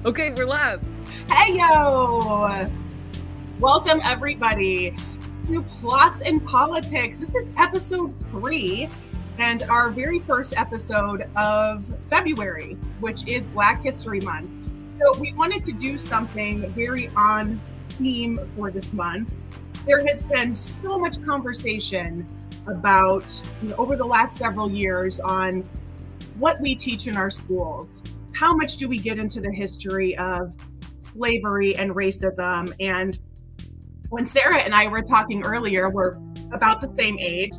Okay, we're live. Hey, yo! Welcome, everybody, to Plots and Politics. This is episode 3 and our very first episode of February, which is Black History Month. So we wanted to do something very on theme for this month. There has been so much conversation about, over the last several years on what we teach in our schools. How much do we get into the history of slavery and racism? And when Sarah and I were talking earlier, we're about the same age,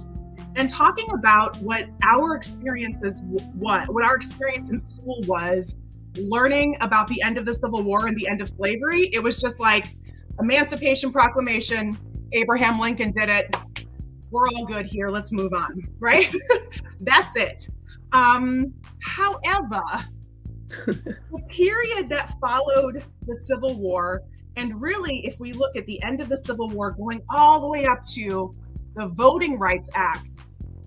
and talking about what our experiences, what our experience in school was, learning about the end of the Civil War and the end of slavery. It was just like Emancipation Proclamation, Abraham Lincoln did it. We're all good here. Let's move on, right? That's it. However, the period that followed the Civil War, and really, if we look at the end of the Civil War, going all the way up to the Voting Rights Act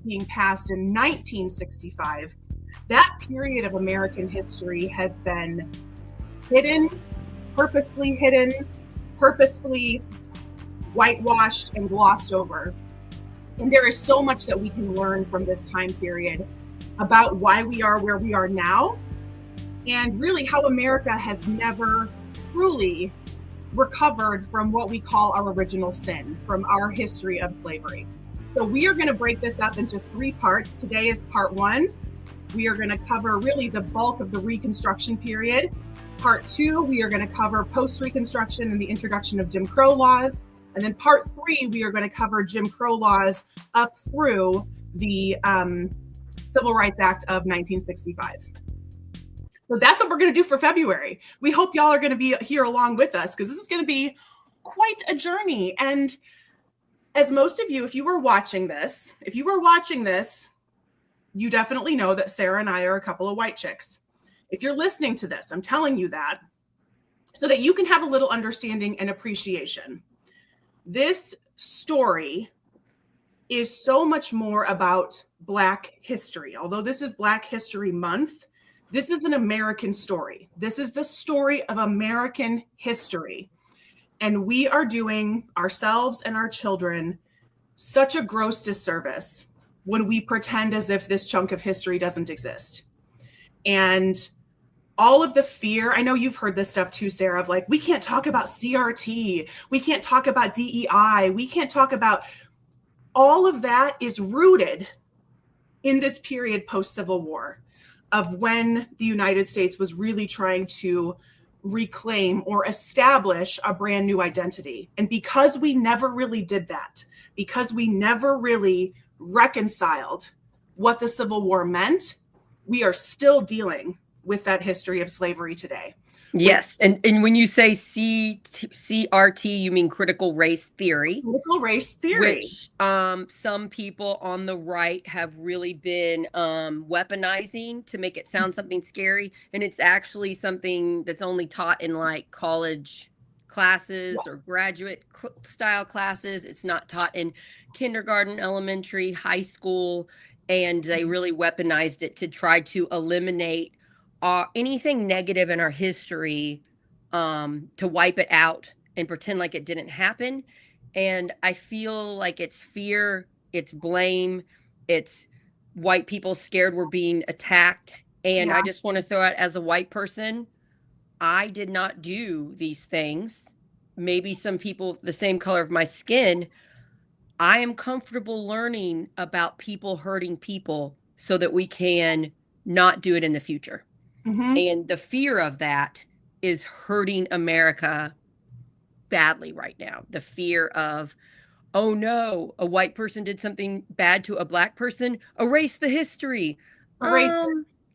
being passed in 1965, that period of American history has been hidden, purposefully whitewashed and glossed over. And there is so much that we can learn from this time period about why we are where we are now, and really how America has never truly recovered from what we call our original sin, from our history of slavery. So we are going to break this up into 3 parts. Today is part 1. We are going to cover really the bulk of the Reconstruction period. Part 2, we are going to cover post-Reconstruction and the introduction of Jim Crow laws. And then part 3, we are going to cover Jim Crow laws up through the Civil Rights Act of 1965. So that's what we're going to do for February. We hope y'all are going to be here along with us, because this is going to be quite a journey. And as most of you, if you were watching this, you definitely know that Sarah and I are a couple of white chicks. If you're listening to this, I'm telling you that so that you can have a little understanding and appreciation. This story is so much more about Black history. Although this is Black History Month, this is an American story. This is the story of American history. And we are doing ourselves and our children such a gross disservice when we pretend as if this chunk of history doesn't exist. And all of the fear, I know you've heard this stuff too, Sarah, of like, we can't talk about CRT, we can't talk about DEI, we can't talk about, all of that is rooted in this period post-Civil War of when the United States was really trying to reclaim or establish a brand new identity. And because we never really did that, because we never really reconciled what the Civil War meant, we are still dealing with that history of slavery today. Yes. And when you say CRT, you mean critical race theory. Critical race theory. Which some people on the right have really been weaponizing to make it sound something scary. And it's actually something that's only taught in like college classes or graduate style classes. It's not taught in kindergarten, elementary, high school. And they really weaponized it to try to eliminate anything negative in our history, to wipe it out and pretend like it didn't happen. And I feel like it's fear, it's blame, it's white people scared we're being attacked. And I just want to throw out, as a white person, I did not do these things. Maybe some people the same color of my skin. I am comfortable learning about people hurting people so that we can not do it in the future. Mm-hmm. And the fear of that is hurting America badly right now. The fear of, oh no, a white person did something bad to a Black person, erase the history. Erase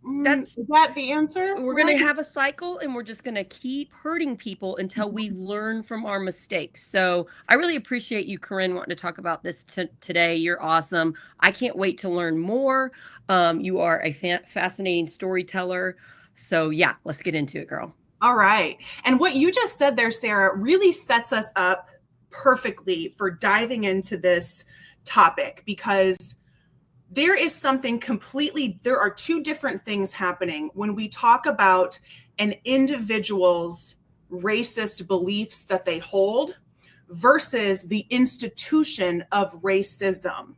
it. Is that the answer? We're going to have a cycle, and we're just going to keep hurting people until we learn from our mistakes. So I really appreciate you, Corinne, wanting to talk about this today. You're awesome. I can't wait to learn more. You are a fascinating storyteller. So yeah, let's get into it, girl. All right. And what you just said there, Sarah, really sets us up perfectly for diving into this topic, because there is something completely, there are two different things happening when we talk about an individual's racist beliefs that they hold versus the institution of racism.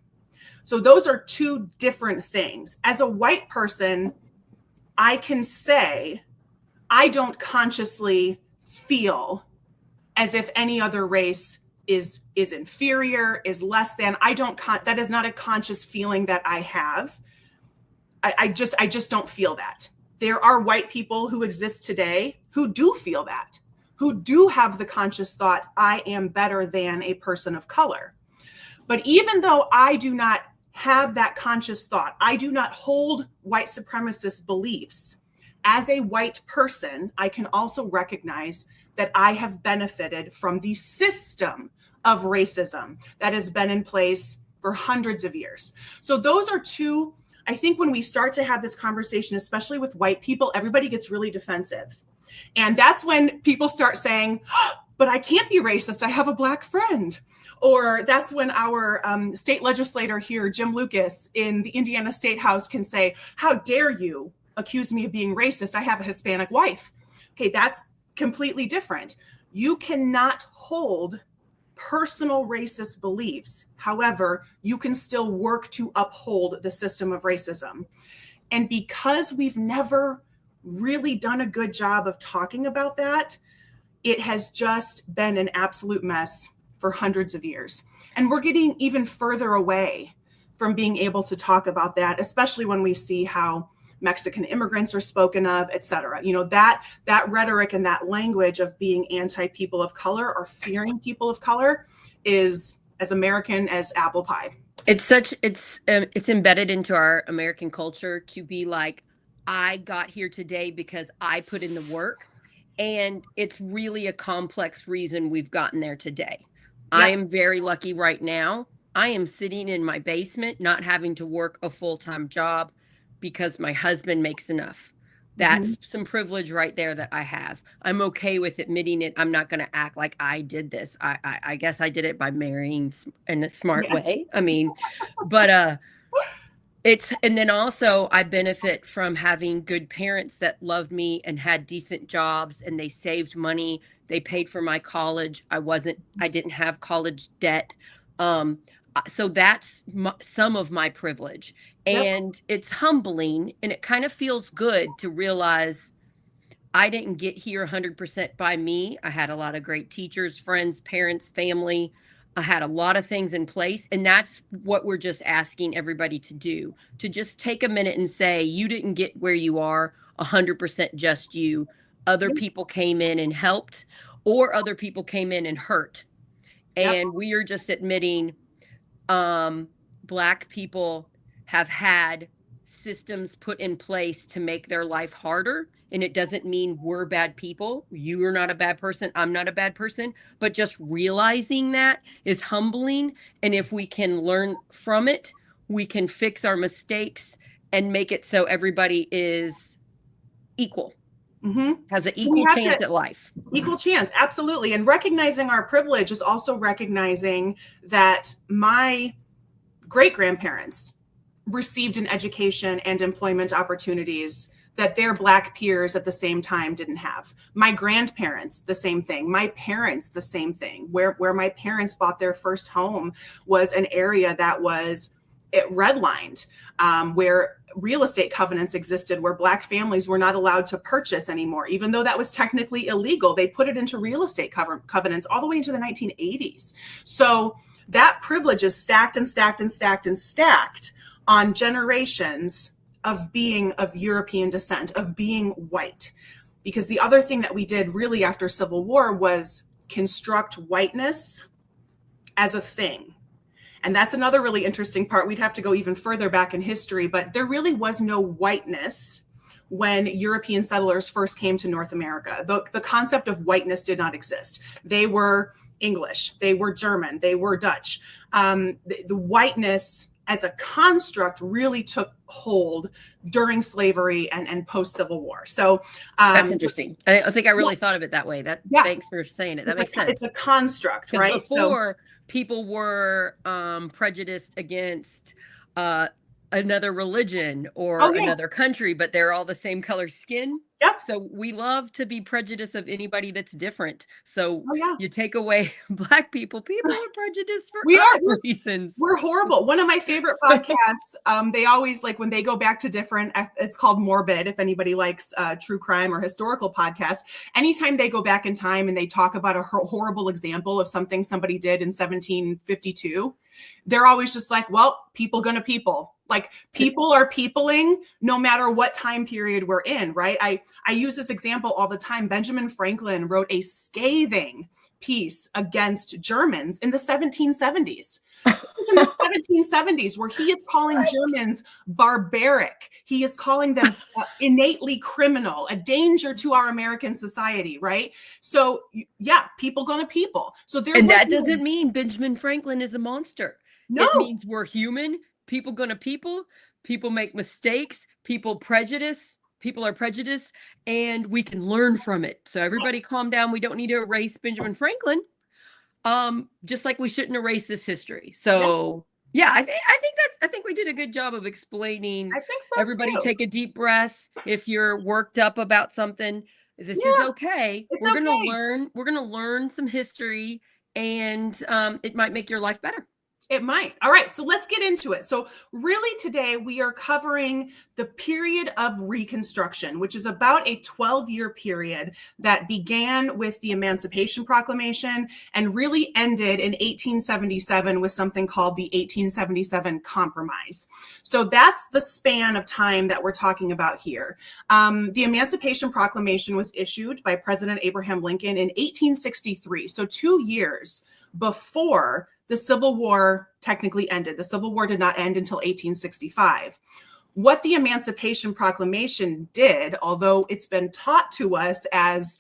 So those are two different things. As a white person, I can say I don't consciously feel as if any other race is inferior, is less than. That is not a conscious feeling that I have. I just don't feel that. There are white people who exist today who do feel that, who do have the conscious thought, I am better than a person of color. But even though I do not have that conscious thought, I do not hold white supremacist beliefs, as a white person, I can also recognize that I have benefited from the system of racism that has been in place for hundreds of years. So those are two. I think when we start to have this conversation, especially with white people, everybody gets really defensive. And that's when people start saying, oh, but I can't be racist, I have a Black friend. Or that's when our state legislator here, Jim Lucas, in the Indiana State House can say, how dare you accuse me of being racist? I have a Hispanic wife. Okay, that's completely different. You cannot hold personal racist beliefs. However, you can still work to uphold the system of racism. And because we've never really done a good job of talking about that, it has just been an absolute mess for hundreds of years. And we're getting even further away from being able to talk about that, especially when we see how Mexican immigrants are spoken of, et cetera. You know, that rhetoric and that language of being anti-people of color or fearing people of color is as American as apple pie. It's embedded into our American culture to be like, I got here today because I put in the work. And it's really a complex reason we've gotten there today. Yep. I am very lucky right now. I am sitting in my basement, not having to work a full-time job because my husband makes enough. That's some privilege right there that I have. I'm okay with admitting it. I'm not going to act like I did this. I guess I did it by marrying in a smart way. I mean, but and then also I benefit from having good parents that loved me and had decent jobs, and they saved money. They paid for my college. I didn't have college debt. So that's some of my privilege. And it's humbling, and it kind of feels good to realize I didn't get here 100% by me. I had a lot of great teachers, friends, parents, family. I had a lot of things in place. And that's what we're just asking everybody to do, to just take a minute and say, you didn't get where you are 100% just you. Other people came in and helped, or other people came in and hurt. And we are just admitting Black people have had systems put in place to make their life harder. And it doesn't mean we're bad people. You are not a bad person. I'm not a bad person. But just realizing that is humbling. And if we can learn from it, we can fix our mistakes and make it so everybody is equal. Has an equal chance at life. Equal chance, absolutely. And recognizing our privilege is also recognizing that my great-grandparents received an education and employment opportunities that their Black peers at the same time didn't have. My grandparents, the same thing. My parents, the same thing. Where my parents bought their first home was an area that was redlined, where real estate covenants existed, where Black families were not allowed to purchase anymore, even though that was technically illegal. They put it into real estate covenants all the way into the 1980s. So that privilege is stacked and stacked and stacked and stacked on generations of being of European descent, of being white. Because the other thing that we did really after Civil War was construct whiteness as a thing. And that's another really interesting part. We'd have to go even further back in history, but there really was no whiteness when European settlers first came to North America. The concept of whiteness did not exist. They were English, they were German, they were Dutch. The whiteness as a construct really took hold during slavery and post-Civil War. So that's interesting. I think I really thought of it that way. Thanks for saying it. That makes sense. It's a construct, right? Before, people were prejudiced against another religion or Oh, yeah. another country, but they're all the same color skin. Yep. So we love to be prejudiced of anybody that's different. So Oh, yeah. you take away Black people, people are prejudiced for We are. other reasons. We're horrible. One of my favorite podcasts, they always like when they go back to different, it's called Morbid, if anybody likes true crime or historical podcasts. Anytime they go back in time and they talk about a horrible example of something somebody did in 1752, they're always just like, well, people gonna people. Like people are peopling no matter what time period we're in, right? I use this example all the time. Benjamin Franklin wrote a scathing piece against Germans in the 1770s. In the 1770s, where he is calling Germans barbaric. He is calling them innately criminal, a danger to our American society, right? So yeah, people gonna people. So and that doesn't mean Benjamin Franklin is a monster. No. It means we're human. People gonna people. People make mistakes. People are prejudiced, and we can learn from it. So everybody calm down. We don't need to erase Benjamin Franklin. Just like we shouldn't erase this history. So yeah, I think we did a good job of explaining. I think so. Everybody too. Take a deep breath. If you're worked up about something, this is okay. We're gonna learn some history, and it might make your life better. It might. All right, so let's get into it. So really today we are covering the period of Reconstruction, which is about a 12-year period that began with the Emancipation Proclamation and really ended in 1877 with something called the 1877 Compromise. So that's the span of time that we're talking about here. The Emancipation Proclamation was issued by President Abraham Lincoln in 1863, so 2 years before the Civil War technically ended. The Civil War did not end until 1865. What the Emancipation Proclamation did, although it's been taught to us as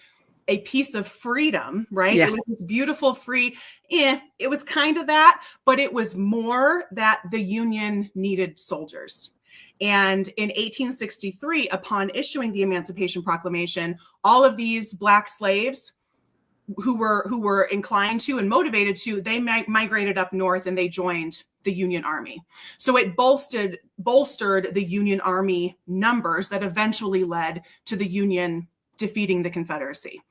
a piece of freedom, right? Yeah. It was this beautiful free, it was kind of that, but it was more that the Union needed soldiers. And in 1863, upon issuing the Emancipation Proclamation, all of these Black slaves who were inclined to and motivated to, they migrated up north and they joined the Union Army. So it bolstered the Union Army numbers that eventually led to the Union defeating the Confederacy.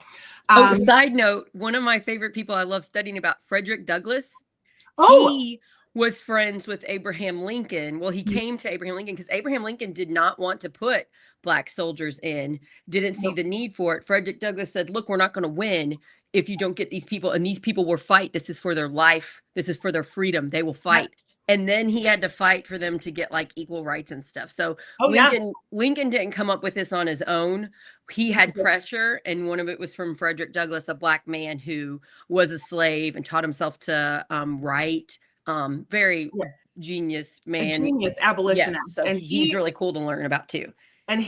Side note, one of my favorite people I love studying about, Frederick Douglass. He was friends with Abraham Lincoln. Well, he came to Abraham Lincoln because Abraham Lincoln did not want to put Black soldiers in, didn't see the need for it. Frederick Douglass said, look, we're not going to win if you don't get these people, and these people will fight. This is for their life. This is for their freedom. They will fight. And then he had to fight for them to get like equal rights and stuff. So Lincoln didn't come up with this on his own. He had pressure, and one of it was from Frederick Douglass, a Black man who was a slave and taught himself to write. Very genius man. A genius abolitionist. Yes, so and he's really cool to learn about too. And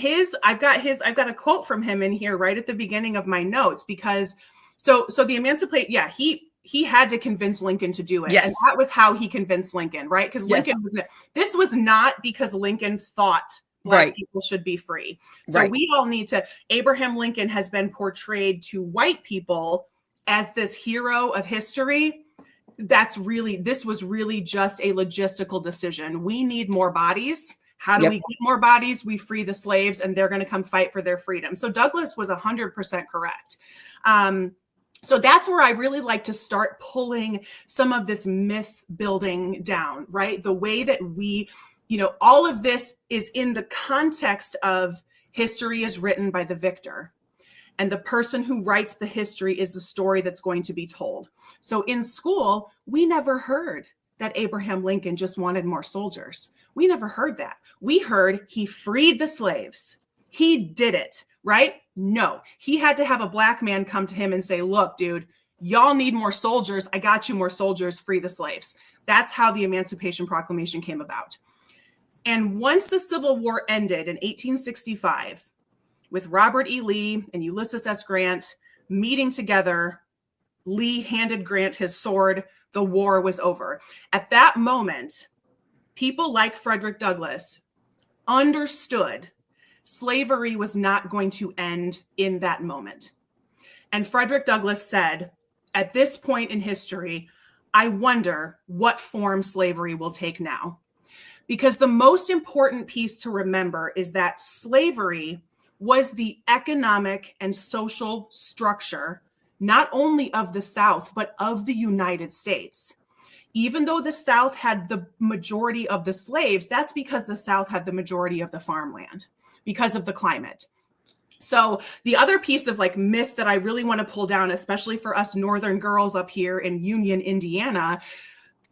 I've got a quote from him in here right at the beginning of my notes, because so the Emancipate, he had to convince Lincoln to do it. Yes. And that was how he convinced Lincoln, right? Because Lincoln this was not because Lincoln thought Black people should be free. So we all need to, Abraham Lincoln has been portrayed to white people as this hero of history. This was really just a logistical decision. We need more bodies. How do we get more bodies? We free the slaves and they're going to come fight for their freedom. So Douglass was 100% correct. So that's where I really like to start pulling some of this myth building down, right? The way that we, all of this is in the context of history is written by the victor. And the person who writes the history is the story that's going to be told. So in school, we never heard that Abraham Lincoln just wanted more soldiers. We never heard that. We heard he freed the slaves. He did it, right? No, he had to have a Black man come to him and say, look, dude, y'all need more soldiers. I got you more soldiers, free the slaves. That's how the Emancipation Proclamation came about. And once the Civil War ended in 1865, with Robert E. Lee and Ulysses S. Grant meeting together, Lee handed Grant his sword. The war was over. At that moment, people like Frederick Douglass understood slavery was not going to end in that moment. And Frederick Douglass said, at this point in history, I wonder what form slavery will take now. Because the most important piece to remember is that slavery was the economic and social structure, not only of the South, but of the United States. Even though the South had the majority of the slaves, that's because the South had the majority of the farmland because of the climate. So the other piece of like myth that I really want to pull down, especially for us Northern girls up here in Union, Indiana,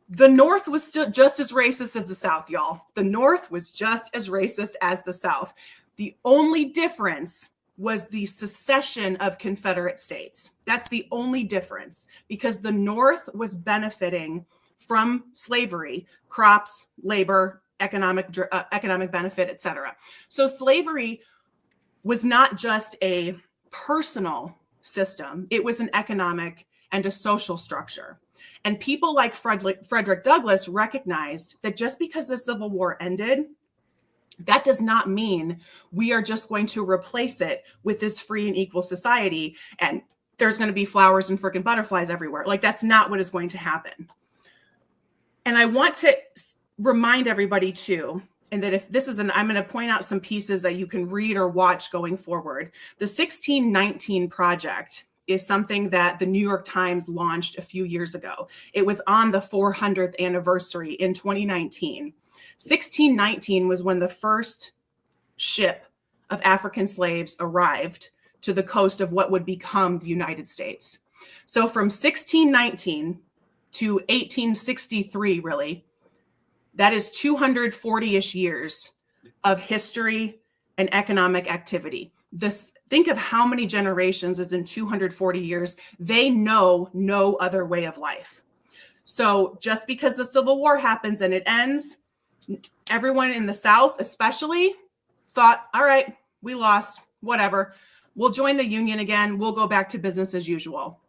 the North was still just as racist as the South, y'all. The North was just as racist as the South. The only difference was the secession of Confederate states. That's the only difference, because the North was benefiting from slavery, crops, labor, economic benefit, etc. So slavery was not just a personal system, it was an economic and a social structure. And people like Frederick Douglass recognized that just because the Civil War ended, that does not mean we are just going to replace it with this free and equal society and there's going to be flowers and freaking butterflies everywhere. Like, that's not what is going to happen. And I want to remind everybody too, and that if this is I'm going to point out some pieces that you can read or watch going forward. The 1619 Project is something that the New York Times launched a few years ago. It was on the 400th anniversary in 2019. 1619 was when the first ship of African slaves arrived to the coast of what would become the United States. So from 1619 to 1863, really, that is 240-ish years of history and economic activity. Think of how many generations is in 240 years. They know no other way of life. So just because the Civil War happens and it ends, everyone in the South especially thought, all right, we lost, whatever. We'll join the Union again. We'll go back to business as usual.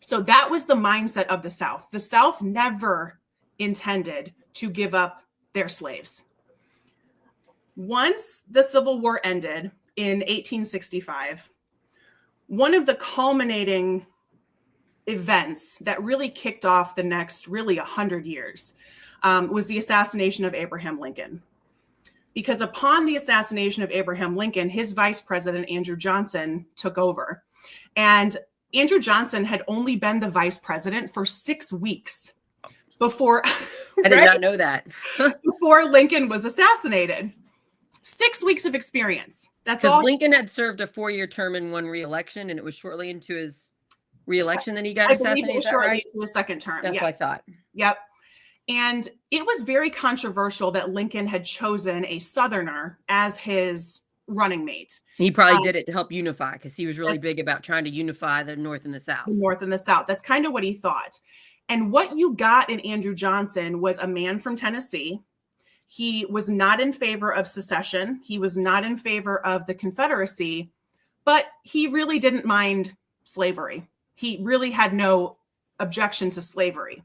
So that was the mindset of the South. The South never intended to give up their slaves. Once the Civil War ended in 1865, one of the culminating events that really kicked off the next 100 years was the assassination of Abraham Lincoln. Because upon the assassination of Abraham Lincoln, his vice president, Andrew Johnson, took over. And Andrew Johnson had only been the vice president for 6 weeks before. I did not know that. Before Lincoln was assassinated. 6 weeks of experience. That's all. Because Lincoln had served a 4-year term and won re-election, and it was shortly into his re-election that he got assassinated. It was shortly into his second term. That's what I thought. Yep. And it was very controversial that Lincoln had chosen a Southerner as his running mate. He probably did it to help unify, because he was really big about trying to unify the North and the South. The North and the South. That's kind of what he thought. And what you got in Andrew Johnson was a man from Tennessee. He was not in favor of secession. He was not in favor of the Confederacy, but he really didn't mind slavery. He really had no objection to slavery.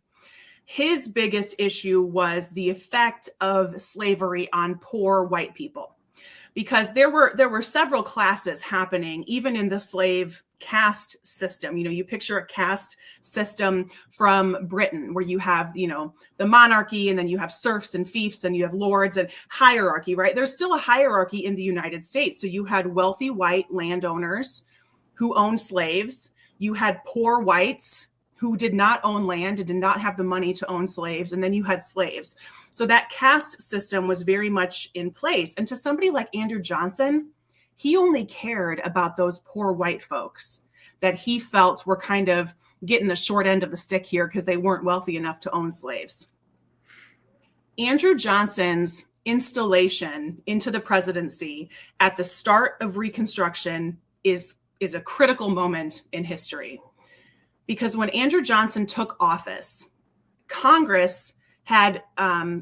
His biggest issue was the effect of slavery on poor white people, because there were several classes happening even in the slave caste system. You know, you picture a caste system from Britain where you have, the monarchy, and then you have serfs and fiefs, and you have lords and hierarchy, right? There's still a hierarchy in the United States. So you had wealthy white landowners who owned slaves. You had poor whites who did not own land and did not have the money to own slaves. And then you had slaves. So that caste system was very much in place. And to somebody like Andrew Johnson, he only cared about those poor white folks that he felt were kind of getting the short end of the stick here because they weren't wealthy enough to own slaves. Andrew Johnson's installation into the presidency at the start of Reconstruction is a critical moment in history. Because when Andrew Johnson took office, Congress had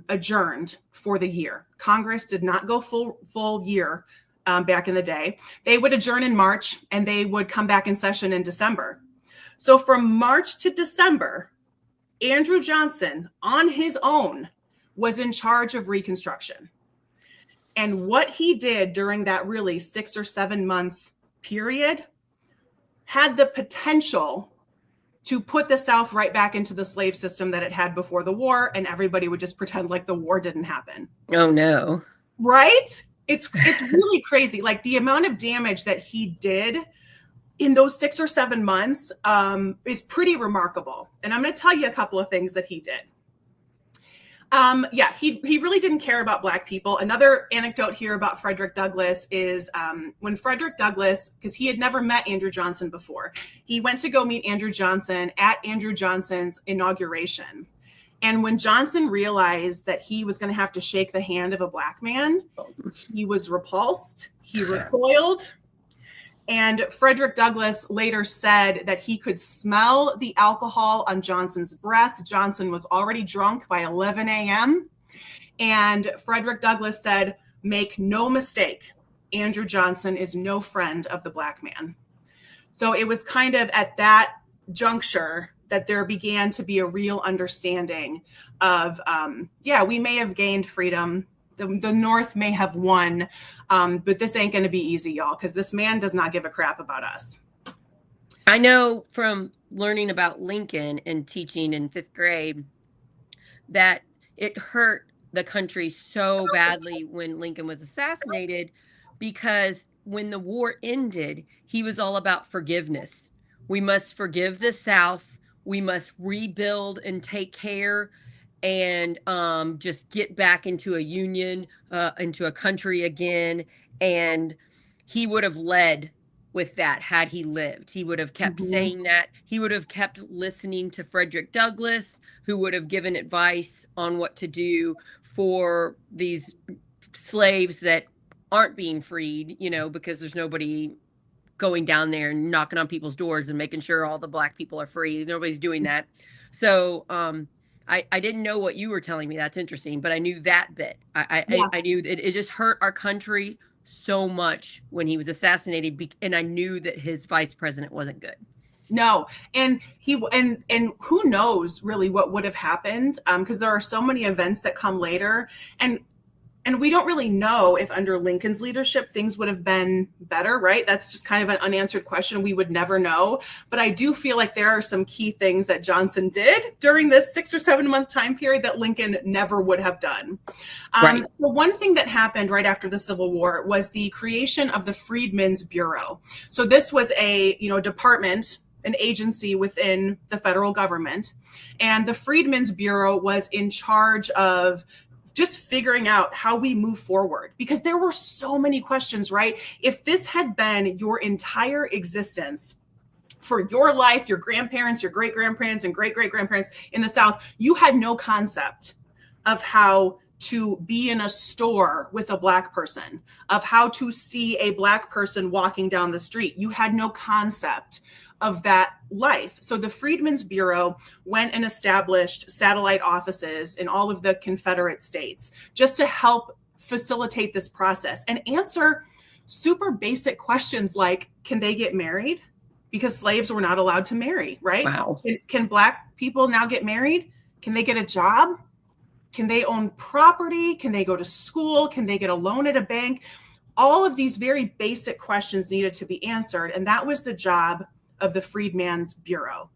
adjourned for the year. Congress did not go full year back in the day. They would adjourn in March and they would come back in session in December. So from March to December, Andrew Johnson on his own was in charge of Reconstruction. And what he did during that really 6 or 7 month period had the potential to put the South right back into the slave system that it had before the war, and everybody would just pretend like the war didn't happen. Oh no. Right? It's really crazy. Like the amount of damage that he did in those 6 or 7 months is pretty remarkable. And I'm going to tell you a couple of things that he did. He really didn't care about Black people. Another anecdote here about Frederick Douglass is when Frederick Douglass, because he had never met Andrew Johnson before, he went to go meet Andrew Johnson at Andrew Johnson's inauguration. And when Johnson realized that he was going to have to shake the hand of a Black man, he was repulsed, he recoiled. And Frederick Douglass later said that he could smell the alcohol on Johnson's breath. Johnson was already drunk by 11 a.m. And Frederick Douglass said, make no mistake, Andrew Johnson is no friend of the Black man. So it was kind of at that juncture that there began to be a real understanding of, we may have gained freedom. The North may have won, but this ain't going to be easy, y'all, because this man does not give a crap about us. I know from learning about Lincoln and teaching in 5th grade that it hurt the country so badly when Lincoln was assassinated, because when the war ended, he was all about forgiveness. We must forgive the South. We must rebuild and take care and just get back into a union, into a country again. And he would have led with that had he lived. He would have kept saying that. He would have kept listening to Frederick Douglass, who would have given advice on what to do for these slaves that aren't being freed, because there's nobody going down there and knocking on people's doors and making sure all the Black people are free. Nobody's doing that. So, I didn't know what you were telling me. That's interesting, but I knew that bit. I knew it just hurt our country so much when he was assassinated, and I knew that his vice president wasn't good. No, and and who knows really what would have happened, because there are so many events that come later, and we don't really know if under Lincoln's leadership things would have been better, right? That's just kind of an unanswered question. We would never know. But I do feel like there are some key things that Johnson did during this 6 or 7 month time period that Lincoln never would have done. Right. So one thing that happened right after the Civil War was the creation of the Freedmen's Bureau. So this was a department, an agency within the federal government. And the Freedmen's Bureau was in charge of just figuring out how we move forward, because there were so many questions, right? If this had been your entire existence for your life, your grandparents, your great-grandparents, and great-great-grandparents in the South, you had no concept of how to be in a store with a Black person, of how to see a Black person walking down the street. You had no concept of that life. So the Freedmen's Bureau went and established satellite offices in all of the Confederate states just to help facilitate this process and answer super basic questions like, can they get married? Because slaves were not allowed to marry, right? Wow. Can Black people now get married? Can they get a job? Can they own property? Can they go to school? Can they get a loan at a bank? All of these very basic questions needed to be answered. And that was the job of the Freedmen's Bureau.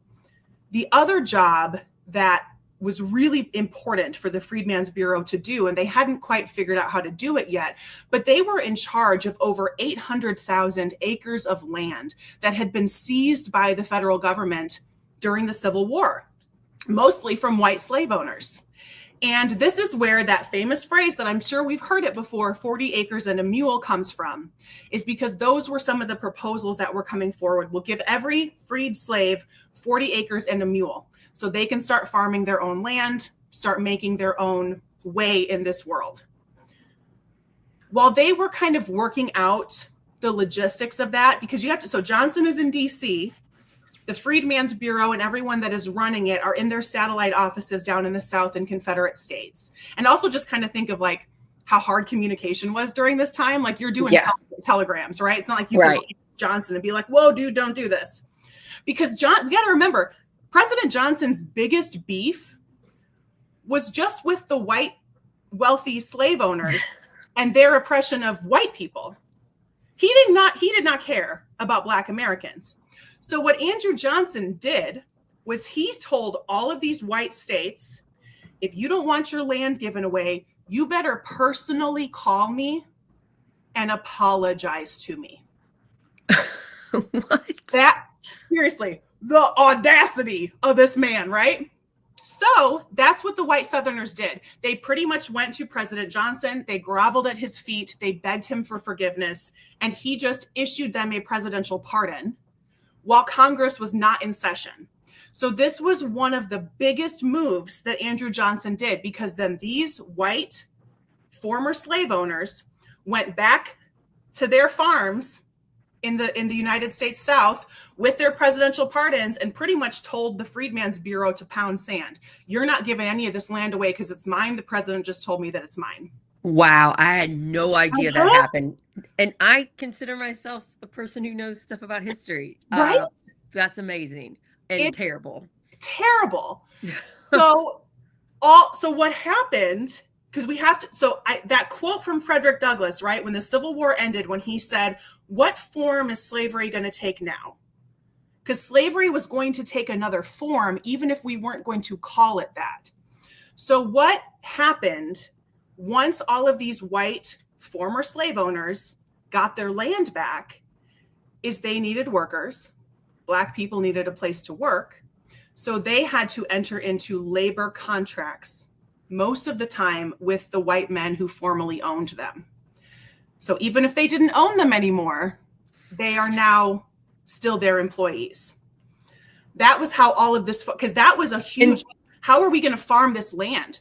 The other job that was really important for the Freedmen's Bureau to do, and they hadn't quite figured out how to do it yet, but they were in charge of over 800,000 acres of land that had been seized by the federal government during the Civil War, mostly from white slave owners. And this is where that famous phrase that I'm sure we've heard it before, 40 acres and a mule, comes from, is because those were some of the proposals that were coming forward. We'll give every freed slave 40 acres and a mule so they can start farming their own land, start making their own way in this world. While they were kind of working out the logistics of that, because so Johnson is in DC, the Freedmen's Bureau and everyone that is running it are in their satellite offices down in the South and Confederate states. And also just kind of think of like how hard communication was during this time. Like you're doing telegrams, right? It's not like you can text Johnson and be like, whoa, dude, don't do this. Because we got to remember, President Johnson's biggest beef was just with the white wealthy slave owners and their oppression of white people. He did not care about Black Americans. So what Andrew Johnson did was he told all of these white states, if you don't want your land given away, you better personally call me and apologize to me. What? That, seriously, the audacity of this man, right? So that's what the white Southerners did. They pretty much went to President Johnson. They groveled at his feet. They begged him for forgiveness. And he just issued them a presidential pardon while Congress was not in session. So this was one of the biggest moves that Andrew Johnson did, because then these white former slave owners went back to their farms in the United States South with their presidential pardons and pretty much told the Freedmen's Bureau to pound sand. You're not giving any of this land away because it's mine. The president just told me that it's mine. Wow, I had no idea that happened. And I consider myself a person who knows stuff about history. Right? That's amazing and it's terrible. Terrible. So what happened, because we have to, that quote from Frederick Douglass, right, when the Civil War ended, when he said, what form is slavery going to take now? Because slavery was going to take another form, even if we weren't going to call it that. So what happened once all of these white former slave owners got their land back is they needed workers. Black people needed a place to work. So they had to enter into labor contracts most of the time with the white men who formerly owned them. So even if they didn't own them anymore, they are now still their employees. That was how all of this, because that was a huge, how are we going to farm this land?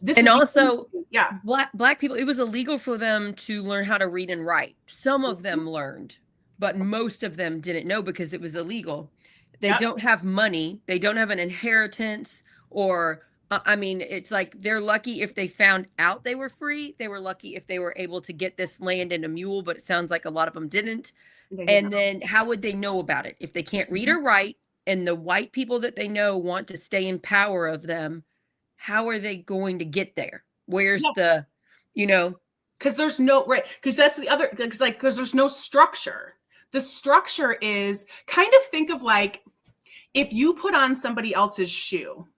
Black people, it was illegal for them to learn how to read and write. Some of them learned, but most of them didn't know because it was illegal. They don't have money. They don't have an inheritance or it's like they're lucky if they found out they were free. They were lucky if they were able to get this land and a mule, but it sounds like a lot of them didn't. And then how would they know about it? If they can't read or write and the white people that they know want to stay in power of them, how are they going to get there? Where's because there's no, right. Because that's the other, because there's no structure. The structure is kind of, think of like, if you put on somebody else's shoe,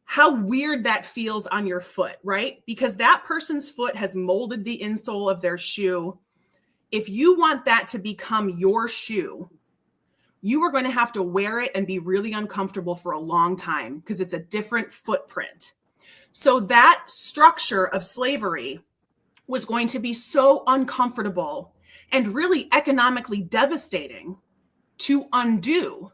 how weird that feels on your foot, right? Because that person's foot has molded the insole of their shoe. If you want that to become your shoe, you are going to have to wear it and be really uncomfortable for a long time because it's a different footprint. So that structure of slavery was going to be so uncomfortable and really economically devastating to undo.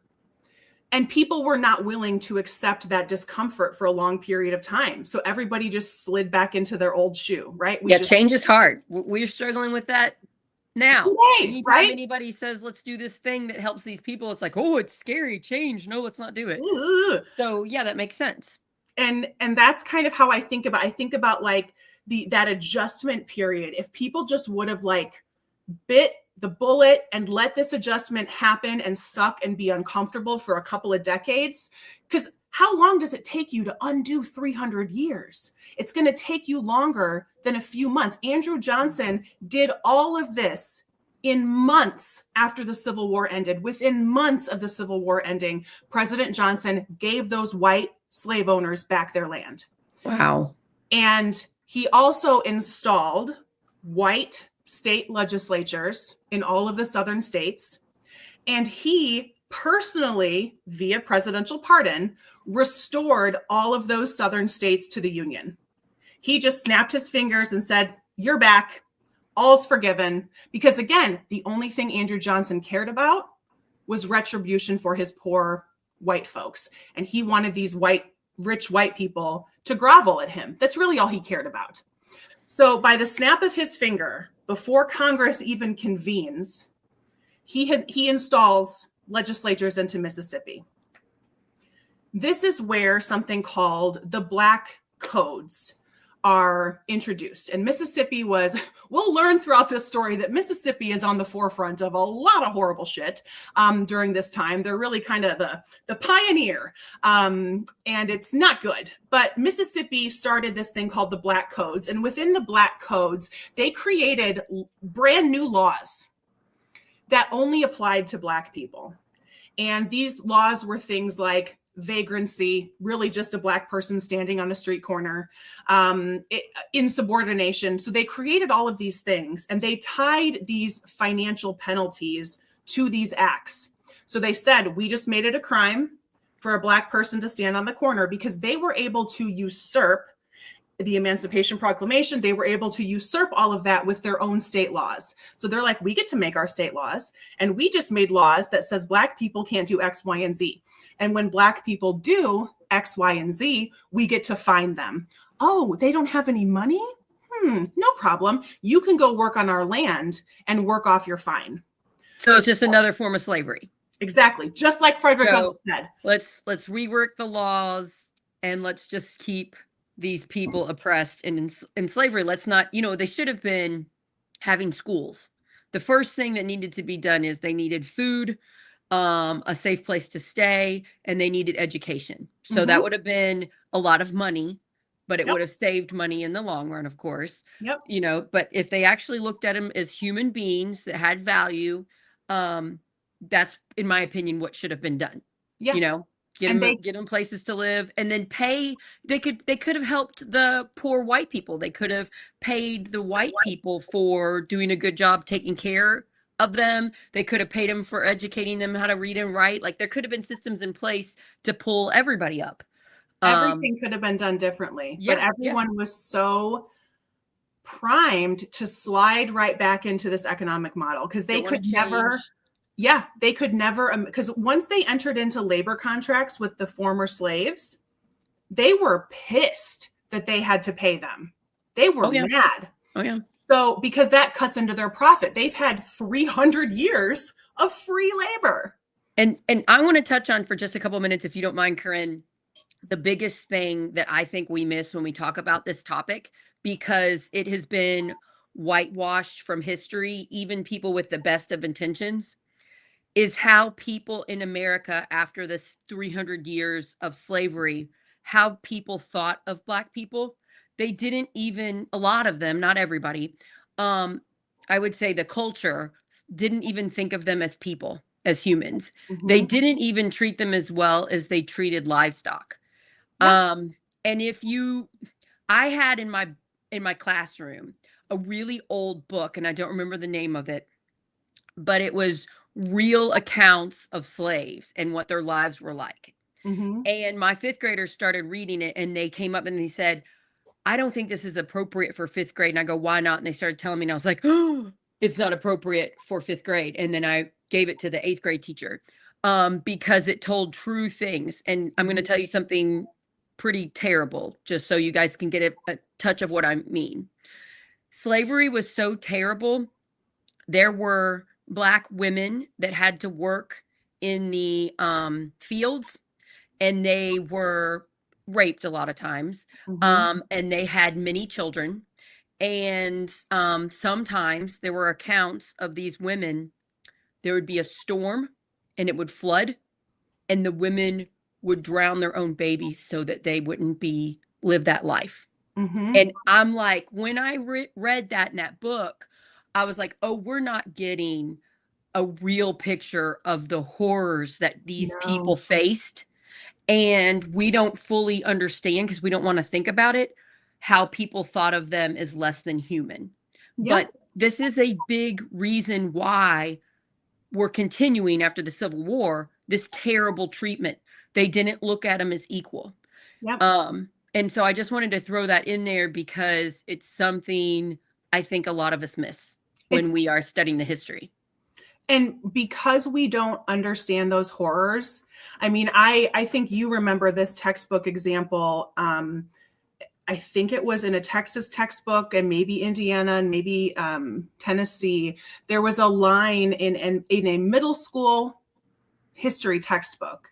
And people were not willing to accept that discomfort for a long period of time. So everybody just slid back into their old shoe, right? Change is hard. We're struggling with that now. Anytime right? Anybody says, let's do this thing that helps these people, it's like, oh, it's scary, change. No, let's not do it. So yeah, that makes sense. And that's kind of how I think about like that adjustment period. If people just would have like bit the bullet and let this adjustment happen and suck and be uncomfortable for a couple of decades, because how long does it take you to undo 300 years? It's going to take you longer than a few months. Andrew Johnson did all of this in months after the Civil War ended. Within months of the Civil War ending, President Johnson gave those white slave owners back their land. Wow. And he also installed white state legislatures in all of the southern states. And he personally, via presidential pardon, restored all of those southern states to the Union. He just snapped his fingers and said, you're back. All's forgiven. Because again, the only thing Andrew Johnson cared about was retribution for his poor white folks. And he wanted these rich white people to grovel at him. That's really all he cared about. So by the snap of his finger, before Congress even convenes, he installs legislatures into Mississippi. This is where something called the Black Codes are introduced. And Mississippi we'll learn throughout this story that Mississippi is on the forefront of a lot of horrible shit during this time. They're really kind of the pioneer, and it's not good. But Mississippi started this thing called the Black Codes. And within the Black Codes, they created brand new laws that only applied to Black people. And these laws were things like vagrancy, really just a Black person standing on a street corner, insubordination. So they created all of these things, and they tied these financial penalties to these acts. So they said, we just made it a crime for a Black person to stand on the corner, because they were able to usurp the Emancipation Proclamation. They were able to usurp all of that with their own state laws. So they're like, we get to make our state laws, and we just made laws that says Black people can't do X, Y, and Z. And when Black people do X, Y, and Z, we get to fine them. Oh, they don't have any money? No problem. You can go work on our land and work off your fine. So it's just another form of slavery. Exactly. Just like Frederick Douglass said. Let's rework the laws, and let's just keep these people oppressed and in slavery. Let's not, they should have been having schools. The first thing that needed to be done is they needed food, a safe place to stay, and they needed education. So that would have been a lot of money, but it would have saved money in the long run, of course. But if they actually looked at them as human beings that had value, that's, in my opinion, what should have been done. Get them places to live, and then pay. They could have helped the poor white people. They could have paid the white people for doing a good job taking care of them. They could have paid them for educating them how to read and write. Like, there could have been systems in place to pull everybody up. Everything could have been done differently, but everyone was so primed to slide right back into this economic model, because they could never. Yeah, they could never, because once they entered into labor contracts with the former slaves, they were pissed that they had to pay them. They were mad. Oh, yeah. So, because that cuts into their profit. They've had 300 years of free labor. And I want to touch on, for just a couple of minutes, if you don't mind, Corinne, the biggest thing that I think we miss when we talk about this topic, because it has been whitewashed from history, even people with the best of intentions, is how people in America, after this 300 years of slavery, how people thought of Black people. They didn't even, a lot of them, not everybody, I would say the culture didn't even think of them as people, as humans. They didn't even treat them as well as they treated livestock. And I had in my classroom a really old book, and I don't remember the name of it, but it was real accounts of slaves and what their lives were like. And my fifth graders started reading it, and they came up and they said, I don't think this is appropriate for fifth grade. And I go, why not? And they started telling me, and I was like, oh, it's not appropriate for fifth grade. And then I gave it to the eighth grade teacher because it told true things. And I'm going to tell you something pretty terrible, just so you guys can get a touch of what I mean. Slavery was so terrible. There were Black women that had to work in the fields, and they were raped a lot of times, and they had many children. And sometimes there were accounts of these women. There would be a storm, and it would flood, and the women would drown their own babies so that they wouldn't live that life. And I'm like, when I read that in that book, I was like, oh, we're not getting a real picture of the horrors that these people faced. And we don't fully understand, because we don't want to think about it, how people thought of them as less than human. But this is a big reason why we're continuing after the Civil War, this terrible treatment. They didn't look at them as equal. And so I just wanted to throw that in there, because it's something I think a lot of us miss when we are studying the history. And because we don't understand those horrors, I mean, I think you remember this textbook example. I think it was in a Texas textbook, and maybe Indiana, and maybe Tennessee. There was a line in a middle school history textbook.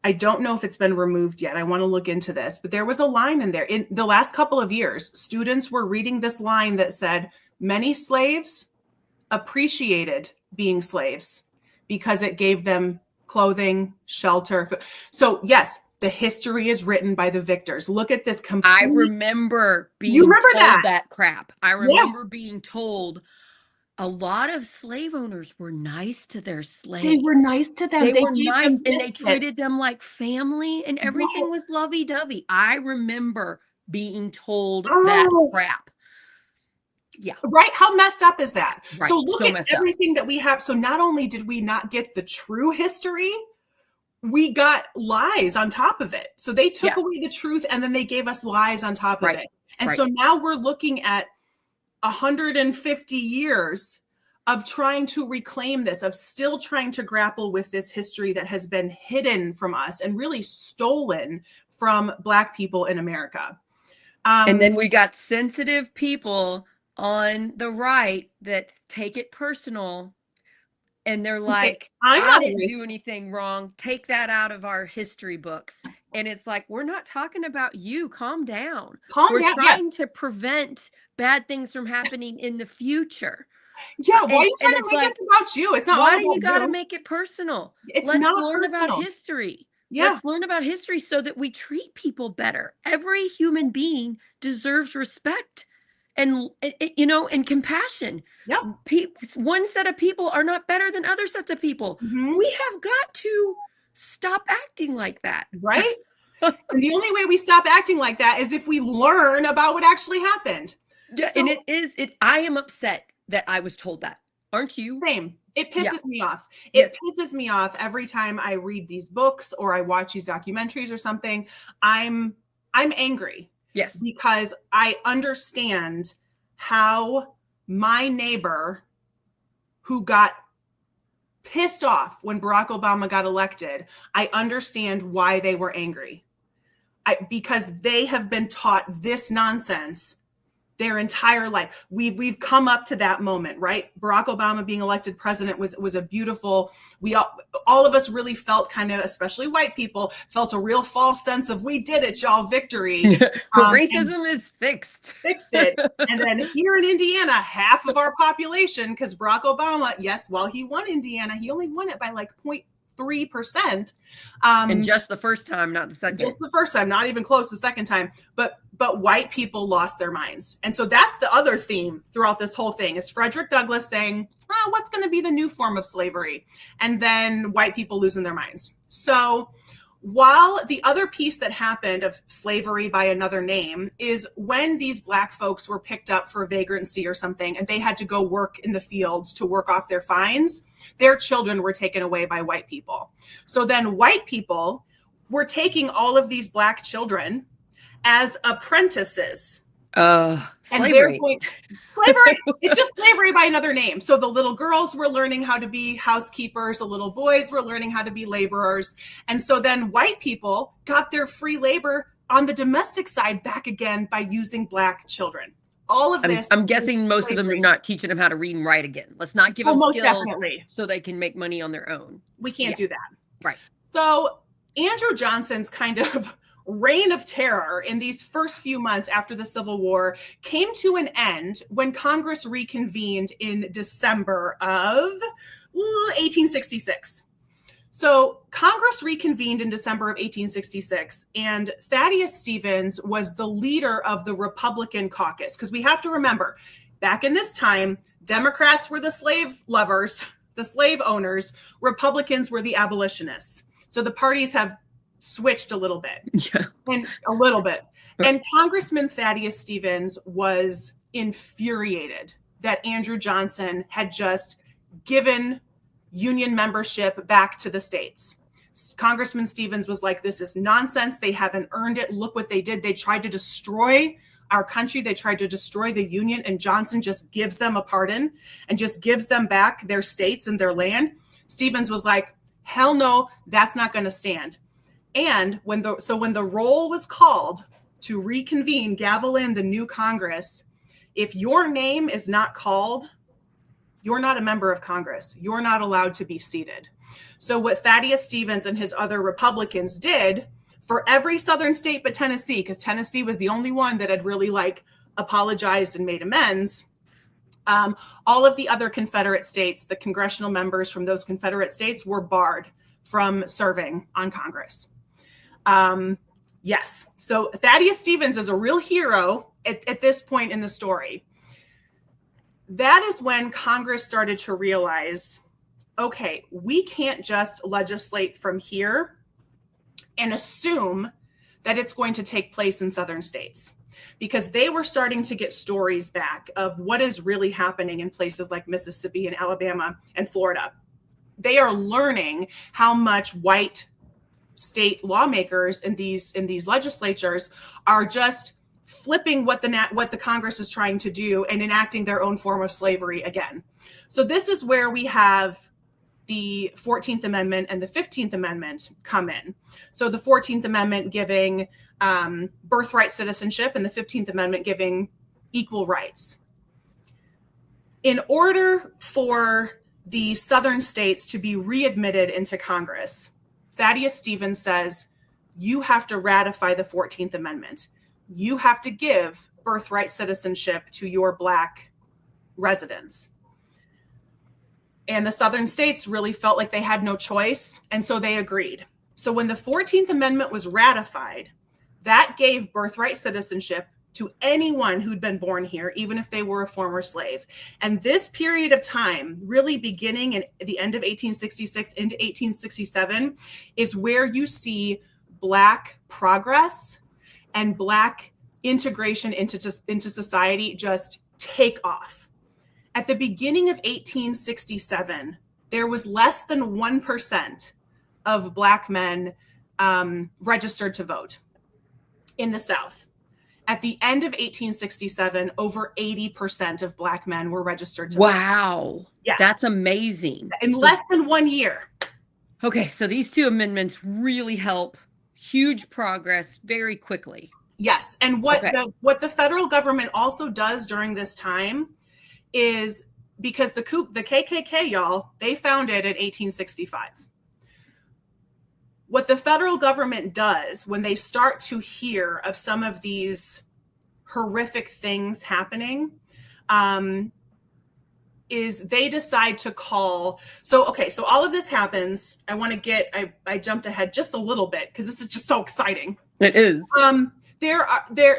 I don't know if it's been removed yet. I want to look into this, but there was a line in there. In the last couple of years, students were reading this line that said, many slaves appreciated being slaves because it gave them clothing, shelter. So yes, the history is written by the victors. Look at this. I remember being told that crap. I remember being told, a lot of slave owners were nice to their They were slaves. nice to them. They They were gave them nice and they treated biscuits. them like family and Right. everything was lovey-dovey. I remember being told that Oh, crap. Yeah, right. How messed up is that? right. So look So at messed up. everything that we have. So not only did we not get the true history, we got lies on top of it. So they took Yeah, away the truth and then they gave us lies on top of right. it. And Right. so now we're looking at 150 years of trying to reclaim this, of still trying to grapple with this history that has been hidden from us and really stolen from Black people in America. And then we got sensitive people on the right that take it personal and they're Okay, like, I'm I not a didn't do racist. anything wrong. Take that out of our history books. And it's like, we're not talking about you. Calm down. Calm We're down. Yes. trying to prevent bad things from happening in the future. Yeah. Why are you And trying to it's make like, this about you? It's not all why do you about got to you. make it personal? It's Let's not learn about personal. history. Yeah. Let's learn about history so that we treat people better. Every human being deserves respect and and compassion. Yep. One set of people are not better than other sets of people. Mhm. We have got to stop acting like that. Right? And the only way we stop acting like that is if we learn about what actually happened. Yeah, So, and I am upset that I was told that. Aren't you? same. It Yeah. pisses me off. Yes. It pisses me off every time I read these books or I watch these documentaries or something. I'm angry. Yes. Because I understand how my neighbor who got pissed off when Barack Obama got elected, I understand why they were angry. Because they have been taught this nonsense their entire life. We've come up to that moment, right? Barack Obama being elected president was a beautiful, we all of us really felt kind of, especially white people, felt a real false sense of we did it, y'all, victory. Racism is fixed. Fixed it. And then here in Indiana, half of our population, because Barack Obama, yes, while he won Indiana, he only won it by like 0.3%. And just the first time, not the second. Just the first time, not even close the second time. But white people lost their minds. And so that's the other theme throughout this whole thing is Frederick Douglass saying, what's going to be the new form of slavery? And then white people losing their minds. So while the other piece that happened of slavery by another name is when these Black folks were picked up for vagrancy or something, and they had to go work in the fields to work off their fines, their children were taken away by white people. So then white people were taking all of these Black children as apprentices. Slavery. Slavery. It's just slavery by another name. So the little girls were learning how to be housekeepers. The little boys were learning how to be laborers. And so then white people got their free labor on the domestic side back again by using Black children. All of this. I'm guessing most of them are not teaching them how to read and write again. Let's not give them skills definitely. So they can make money on their own. We can't do that. Right. So Andrew Johnson's kind of reign of terror in these first few months after the Civil War came to an end when Congress reconvened in December of 1866. So Congress reconvened in December of 1866, and Thaddeus Stevens was the leader of the Republican caucus. Because we have to remember, back in this time, Democrats were the slave lovers, the slave owners. Republicans were the abolitionists. So the parties have switched a little bit. Yeah. And a little bit. And Congressman Thaddeus Stevens was infuriated that Andrew Johnson had just given union membership back to the states. Congressman Stevens was like, this is nonsense. They haven't earned it. Look what they did. They tried to destroy our country. They tried to destroy the union, and Johnson just gives them a pardon and just gives them back their states and their land. Stevens was like, hell no, that's not going to stand. And when the roll was called to reconvene, gavel in the new Congress, if your name is not called, you're not a member of Congress. You're not allowed to be seated. So what Thaddeus Stevens and his other Republicans did for every southern state but Tennessee, because Tennessee was the only one that had really apologized and made amends, all of the other Confederate states, the congressional members from those Confederate states were barred from serving on Congress. Yes. So Thaddeus Stevens is a real hero at this point in the story. that is when Congress started to realize, okay, we can't just legislate from here and assume that it's going to take place in southern states, because they were starting to get stories back of what is really happening in places like Mississippi and Alabama and Florida. They are learning how much white state lawmakers in these legislatures are just flipping what the Congress is trying to do and enacting their own form of slavery again. So this is where we have the 14th Amendment and the 15th Amendment come in. So the 14th Amendment giving birthright citizenship and the 15th Amendment giving equal rights. In order for the southern states to be readmitted into Congress, Thaddeus Stevens says, you have to ratify the 14th Amendment. You have to give birthright citizenship to your Black residents. And the southern states really felt like they had no choice, and so they agreed. So when the 14th Amendment was ratified, that gave birthright citizenship to anyone who'd been born here, even if they were a former slave. And this period of time, really beginning at the end of 1866 into 1867, is where you see Black progress and Black integration into society just take off. At the beginning of 1867, there was less than 1% of Black men registered to vote in the South. At the end of 1867, over 80% of Black men were registered to vote. Wow. Yeah. That's amazing. In less than 1 year. Okay, so these two amendments really help. Huge progress very quickly. Yes, and what the federal government also does during this time is, because the KKK, y'all, they founded in 1865. What the federal government does when they start to hear of some of these horrific things happening, is they decide to call. So all of this happens. I jumped ahead just a little bit because this is just so exciting. It is.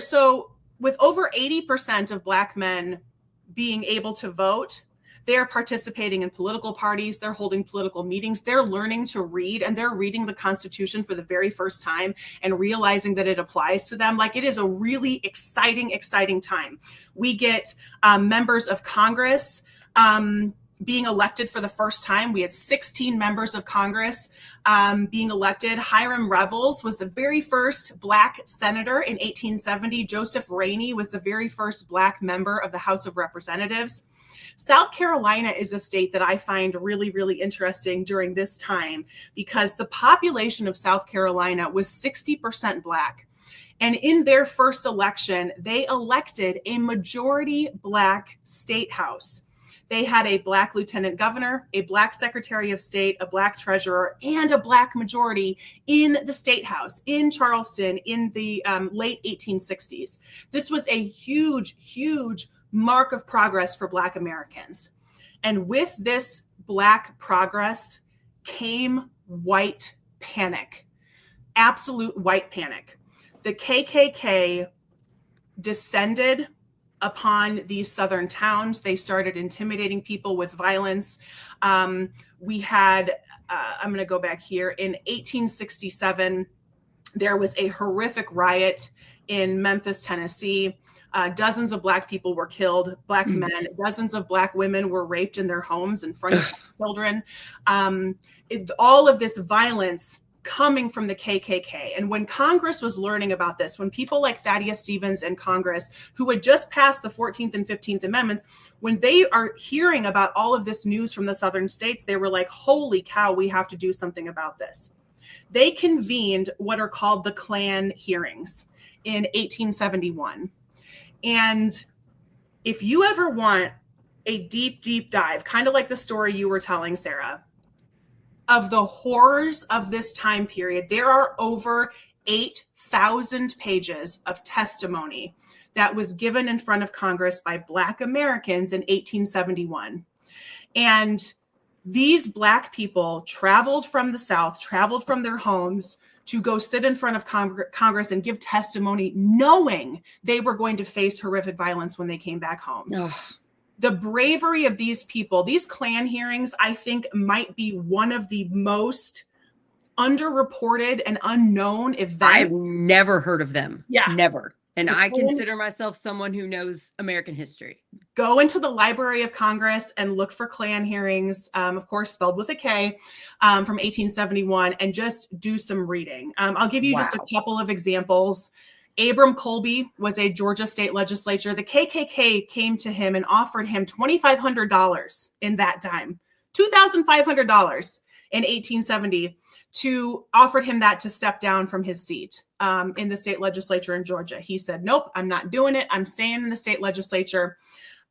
So with over 80% of Black men being able to vote, they're participating in political parties, they're holding political meetings, they're learning to read, and they're reading the Constitution for the very first time and realizing that it applies to them. Like, it is a really exciting time. We get members of Congress being elected for the first time. We had 16 members of Congress being elected. Hiram Revels was the very first Black senator in 1870. Joseph Rainey was the very first Black member of the House of Representatives. South Carolina is a state that I find really, really interesting during this time, because the population of South Carolina was 60% Black. And in their first election, they elected a majority Black state house. They had a Black lieutenant governor, a Black secretary of state, a Black treasurer, and a Black majority in the state house in Charleston in the late 1860s. This was a huge mark of progress for Black Americans. And with this Black progress came white panic, absolute white panic. The KKK descended upon these southern towns. They started intimidating people with violence. We had, I'm going to go back here, in 1867, there was a horrific riot in Memphis, Tennessee. Dozens of Black people were killed, Black men. Dozens of Black women were raped in their homes in front of children. All of this violence coming from the KKK. And when Congress was learning about this, when people like Thaddeus Stevens and Congress, who had just passed the 14th and 15th Amendments, when they are hearing about all of this news from the southern states, they were like, holy cow, we have to do something about this. They convened what are called the Klan hearings in 1871. And if you ever want a deep dive, kind of like the story you were telling, Sarah, of the horrors of this time period, there are over 8,000 pages of testimony that was given in front of Congress by Black Americans in 1871. And these Black people traveled from the South, traveled from their homes to go sit in front of Congress and give testimony, knowing they were going to face horrific violence when they came back home. Ugh. the bravery of these people, these Klan hearings, I think might be one of the most underreported and unknown events. I've never heard of them. Yeah. Never. And The I Klan- consider myself someone who knows American history. Go into the Library of Congress and look for Klan hearings, of course, spelled with a K, from 1871, and just do some reading. I'll give you just a couple of examples. Abram Colby was a Georgia state legislature. The KKK came to him and offered him $2,500 in that time, $2,500 in 1870, offered him that to step down from his seat in the state legislature in Georgia. He said, nope, I'm not doing it. I'm staying in the state legislature.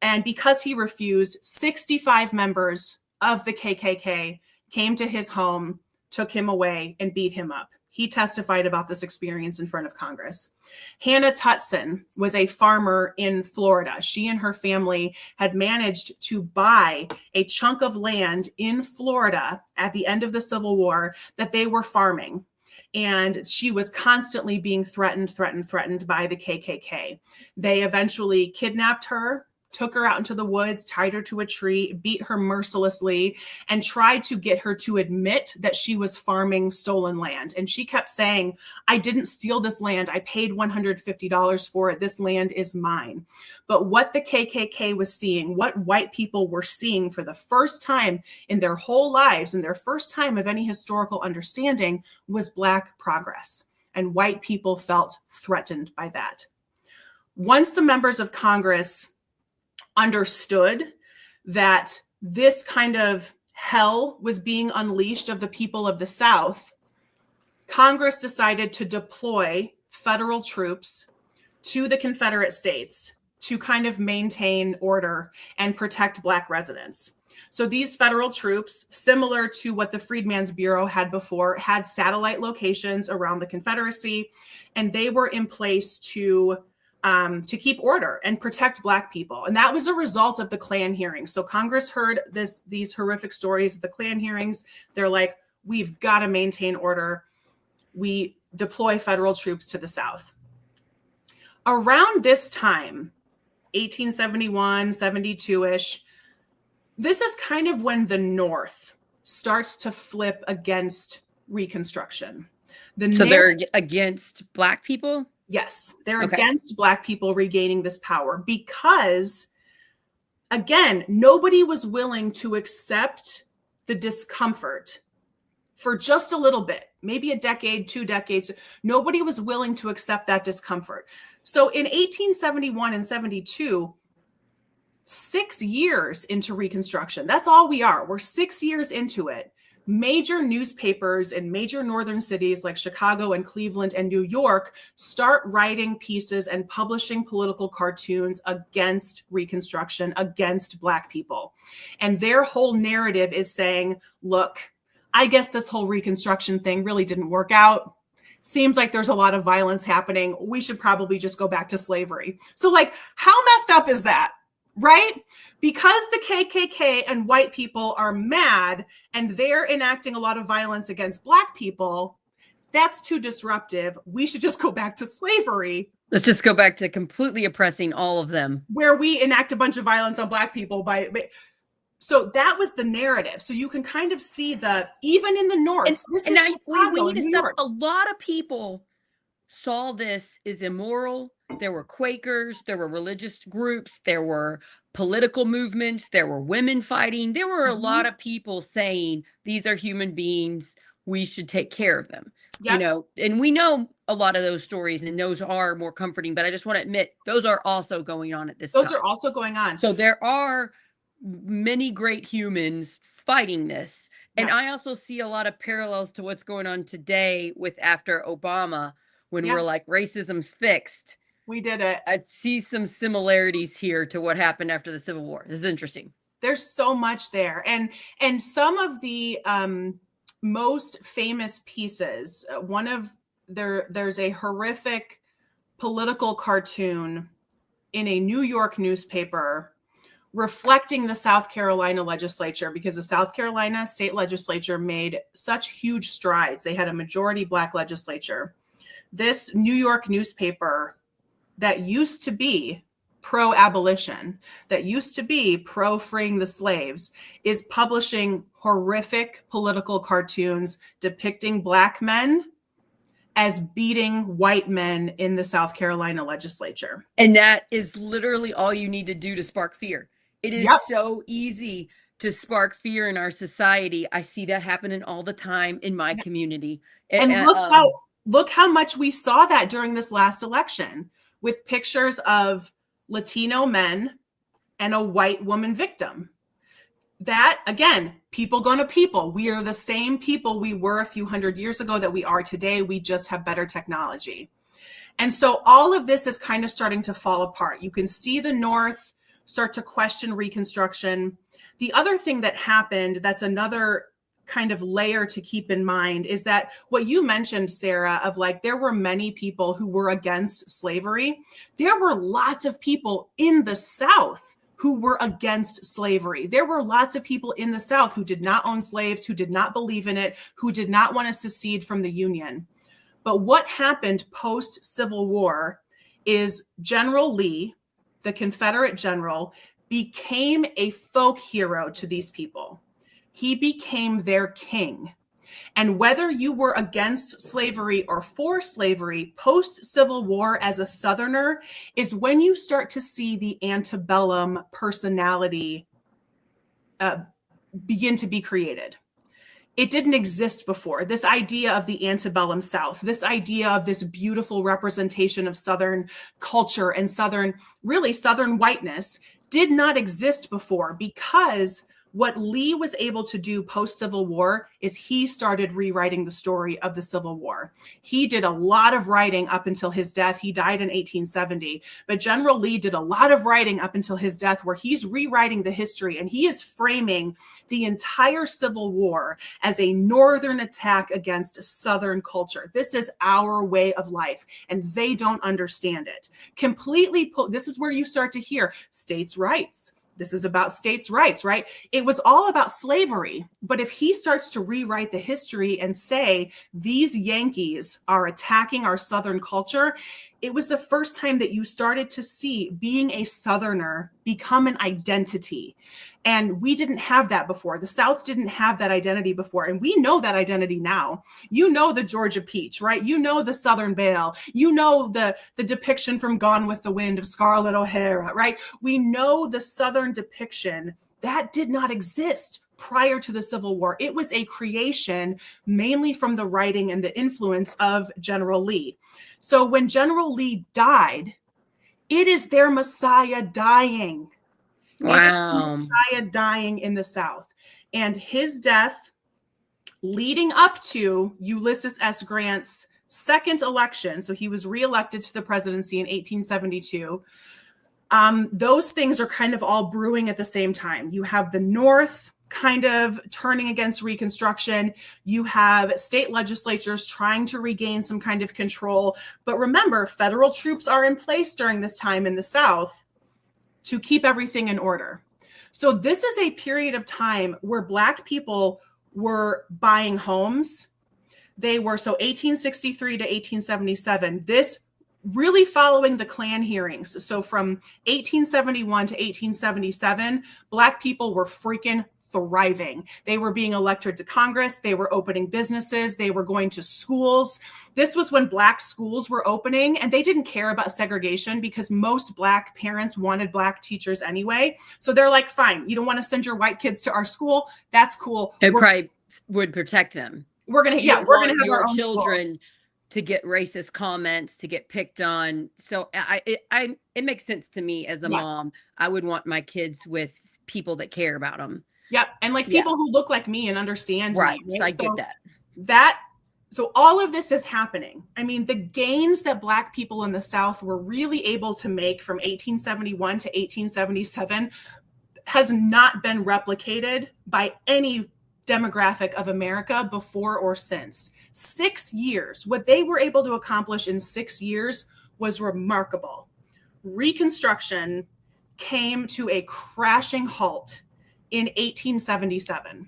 And because he refused, 65 members of the KKK came to his home, took him away, and beat him up. He testified about this experience in front of Congress. Hannah Tutson was a farmer in Florida. She and her family had managed to buy a chunk of land in Florida at the end of the Civil War that they were farming. And she was constantly being threatened by the KKK. They eventually kidnapped her, took her out into the woods, tied her to a tree, beat her mercilessly, and tried to get her to admit that she was farming stolen land. And she kept saying, I didn't steal this land. I paid $150 for it. This land is mine. But what the KKK was seeing, what white people were seeing for the first time in their whole lives, and their first time of any historical understanding, was Black progress. And white people felt threatened by that. Once the members of Congress understood that this kind of hell was being unleashed of the people of the South, Congress decided to deploy federal troops to the Confederate States to kind of maintain order and protect Black residents. So these federal troops, similar to what the Freedmen's Bureau had before, had satellite locations around the Confederacy, and they were in place to keep order and protect Black people. And that was a result of the Klan hearings. So Congress heard these horrific stories of the Klan hearings. They're like, we've got to maintain order. We deploy federal troops to the South. Around this time, 1871, 72-ish, this is kind of when the North starts to flip against Reconstruction. So they're against Black people? Yes, they're against Black people regaining this power because, again, nobody was willing to accept the discomfort for just a little bit, maybe a decade, 2 decades. Nobody was willing to accept that discomfort. So in 1871 and 72, 6 years into Reconstruction, that's all we are. We're 6 years into it. Major newspapers in major northern cities like Chicago and Cleveland and New York start writing pieces and publishing political cartoons against Reconstruction, against Black people. And their whole narrative is saying, look, I guess this whole Reconstruction thing really didn't work out. Seems like there's a lot of violence happening. We should probably just go back to slavery. So like, how messed up is that? Right? Because the KKK and white people are mad and they're enacting a lot of violence against Black people, that's too disruptive. We should just go back to slavery. Let's just go back to completely oppressing all of them. Where we enact a bunch of violence on Black people so that was the narrative. So you can kind of see even in the North, we need to stop. A lot of people saw this as immoral. There were Quakers, there were religious groups, there were political movements, there were women fighting. There were a lot of people saying, these are human beings, we should take care of them. Yep. You know, and we know a lot of those stories and those are more comforting, but I just want to admit those are also going on at this time. Those are also going on. So there are many great humans fighting this. And I also see a lot of parallels to what's going on today with after Obama, when we're like, racism's fixed. We did it. I see some similarities here to what happened after the Civil War. This is interesting. There's so much there. And some of the most famous pieces, there's a horrific political cartoon in a New York newspaper reflecting the South Carolina legislature, because the South Carolina state legislature made such huge strides. They had a majority Black legislature. This New York newspaper that used to be pro-abolition, that used to be pro-freeing the slaves, is publishing horrific political cartoons depicting Black men as beating white men in the South Carolina legislature. And that is literally all you need to do to spark fear. It is Yep. so easy to spark fear in our society. I see that happening all the time in my community. And look how much we saw that during this last election, with pictures of Latino men and a white woman victim. That, again, people gonna people. We are the same people we were a few hundred years ago that we are today. We just have better technology. And so all of this is kind of starting to fall apart. You can see the North start to question Reconstruction. The other thing that happened, that's another kind of layer to keep in mind, is that what you mentioned, Sarah, of like, there were many people who were against slavery. There were lots of people in the South who were against slavery. There were lots of people in the South who did not own slaves, who did not believe in it, who did not want to secede from the Union. But what happened post-Civil War is General Lee, the Confederate general, became a folk hero to these people. He became their king. And whether you were against slavery or for slavery, post-Civil War as a Southerner is when you start to see the antebellum personality begin to be created. It didn't exist before. This idea of the antebellum South, this idea of this beautiful representation of Southern culture and Southern whiteness did not exist before, because what Lee was able to do post-Civil War is he started rewriting the story of the Civil War. He did a lot of writing up until his death. He died in 1870, but General Lee did a lot of writing up until his death, where he's rewriting the history, and he is framing the entire Civil War as a Northern attack against Southern culture. This is our way of life, and they don't understand it. This is where you start to hear states' rights. This is about states' rights, right? It was all about slavery. But if he starts to rewrite the history and say, these Yankees are attacking our Southern culture, it was the first time that you started to see being a Southerner become an identity. And we didn't have that before. The South didn't have that identity before. And we know that identity now. You know the Georgia peach, right? You know the Southern belle. You know the depiction from Gone with the Wind of Scarlett O'Hara, right? We know the Southern depiction. That did not exist prior to the Civil War. It was a creation mainly from the writing and the influence of General Lee. So when General Lee died, it is their Messiah dying. wow. It is the Messiah dying in the South. And his death, leading up to Ulysses S. Grant's second election, so he was reelected to the presidency in 1872, those things are kind of all brewing at the same time. You have the North kind of turning against Reconstruction. You have state legislatures trying to regain some kind of control. But remember, federal troops are in place during this time in the South to keep everything in order. So this is a period of time where Black people were buying homes. They were, so 1863 to 1877, this really following the Klan hearings. So from 1871 to 1877, Black people were freaking thriving. They were being elected to Congress. They were opening businesses. They were going to schools. This was when Black schools were opening, and they didn't care about segregation because most Black parents wanted Black teachers anyway. So they're like, fine, you don't want to send your white kids to our school? That's cool. It probably would protect them. We're going to have our own children schools to get racist comments, to get picked on. So it makes sense to me as a mom. I would want my kids with people that care about them. Yep. And like people who look like me and understand. Right. Me, so I get that. So all of this is happening. I mean, the gains that Black people in the South were really able to make from 1871 to 1877 has not been replicated by any demographic of America before or since. 6 years, what they were able to accomplish in 6 years was remarkable. Reconstruction came to a crashing halt in 1877.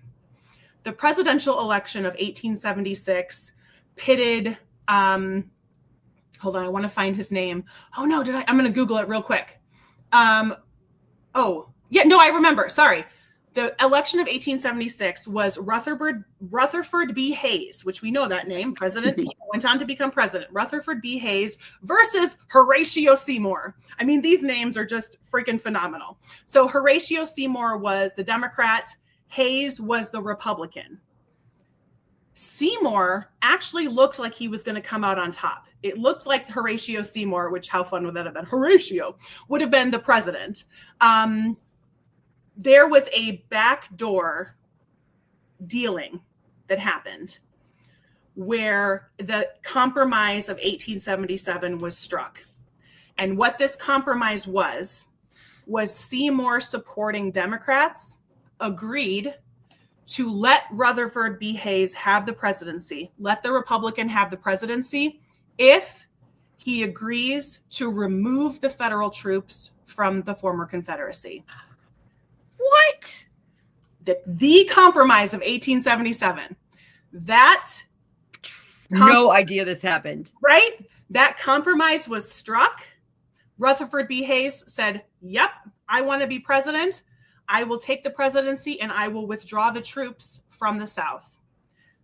The presidential election of 1876 pitted, hold on, I want to find his name. Oh no, I'm going to Google it real quick. Oh, yeah, no, I remember. Sorry. The election of 1876 was Rutherford B. Hayes, which we know that name. President went on to become president. Rutherford B. Hayes versus Horatio Seymour. I mean, these names are just freaking phenomenal. So Horatio Seymour was the Democrat. Hayes was the Republican. Seymour actually looked like he was going to come out on top. It looked like Horatio Seymour, which how fun would that have been? Horatio would have been the president. There was a backdoor dealing that happened where the compromise of 1877 was struck. And what this compromise was Seymour supporting Democrats agreed to let Rutherford B. Hayes have the presidency, let the Republican have the presidency, if he agrees to remove the federal troops from the former Confederacy. What? The compromise of 1877. No idea this happened. Right? That compromise was struck. Rutherford B. Hayes said, yep, I want to be president. I will take the presidency and I will withdraw the troops from the South.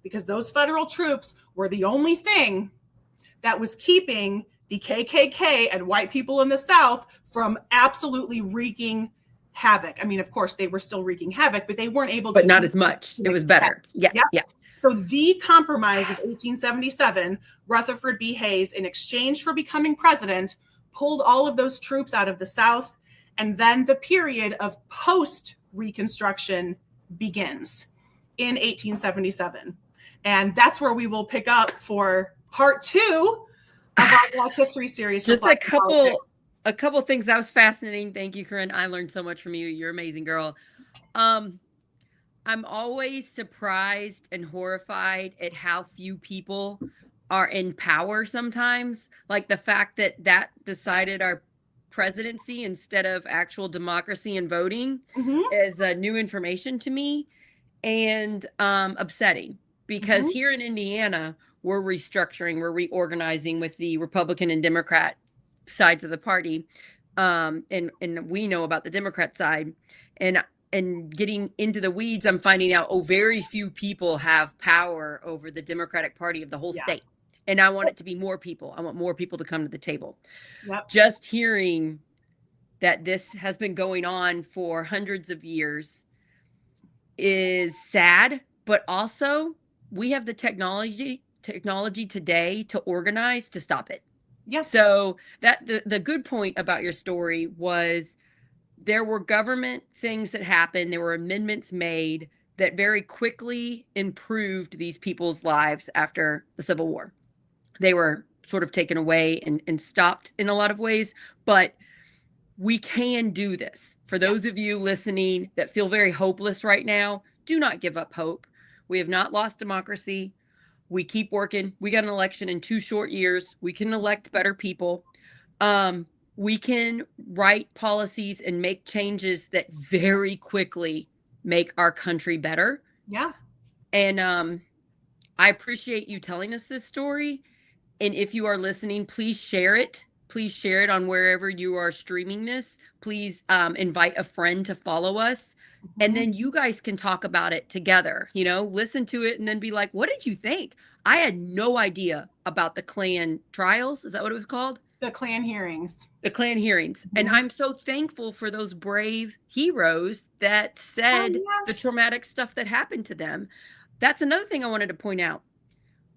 Because those federal troops were the only thing that was keeping the KKK and white people in the South from absolutely wreaking havoc. I mean, of course, they were still wreaking havoc, but they weren't able to. But not as much. It was better. Yeah. Yep. Yeah. So the compromise of 1877, Rutherford B. Hayes, in exchange for becoming president, pulled all of those troops out of the South. And then the period of post-Reconstruction begins in 1877. And that's where we will pick up for part 2 of our Black History series. Just a couple things that was fascinating. Thank you, Corinne. I learned so much from you. You're an amazing girl. I'm always surprised and horrified at how few people are in power sometimes. Like the fact that decided our presidency instead of actual democracy and voting is new information to me, and upsetting, because here in Indiana, we're restructuring, we're reorganizing with the Republican and Democrat sides of the party. And we know about the Democrat side, and getting into the weeds, I'm finding out, very few people have power over the Democratic Party of the whole state. And I want it to be more people. I want more people to come to the table. Yep. Just hearing that this has been going on for hundreds of years is sad, but also we have the technology today to organize to stop it. Yeah. So that the good point about your story was there were government things that happened. There were amendments made that very quickly improved these people's lives after the Civil War. They were sort of taken away and stopped in a lot of ways, but we can do this. For those of you listening that feel very hopeless right now, do not give up hope. We have not lost democracy. We keep working. We got an election in 2 short years. We can elect better people. We can write policies and make changes that very quickly make our country better. Yeah. And I appreciate you telling us this story. And if you are listening, please share it. Please share it on wherever you are streaming this. Please invite a friend to follow us. And then you guys can talk about it together, listen to it and then be like, what did you think? I had no idea about the Klan trials. Is that what it was called? The Klan hearings. The Klan hearings. And I'm so thankful for those brave heroes that said the traumatic stuff that happened to them. That's another thing I wanted to point out.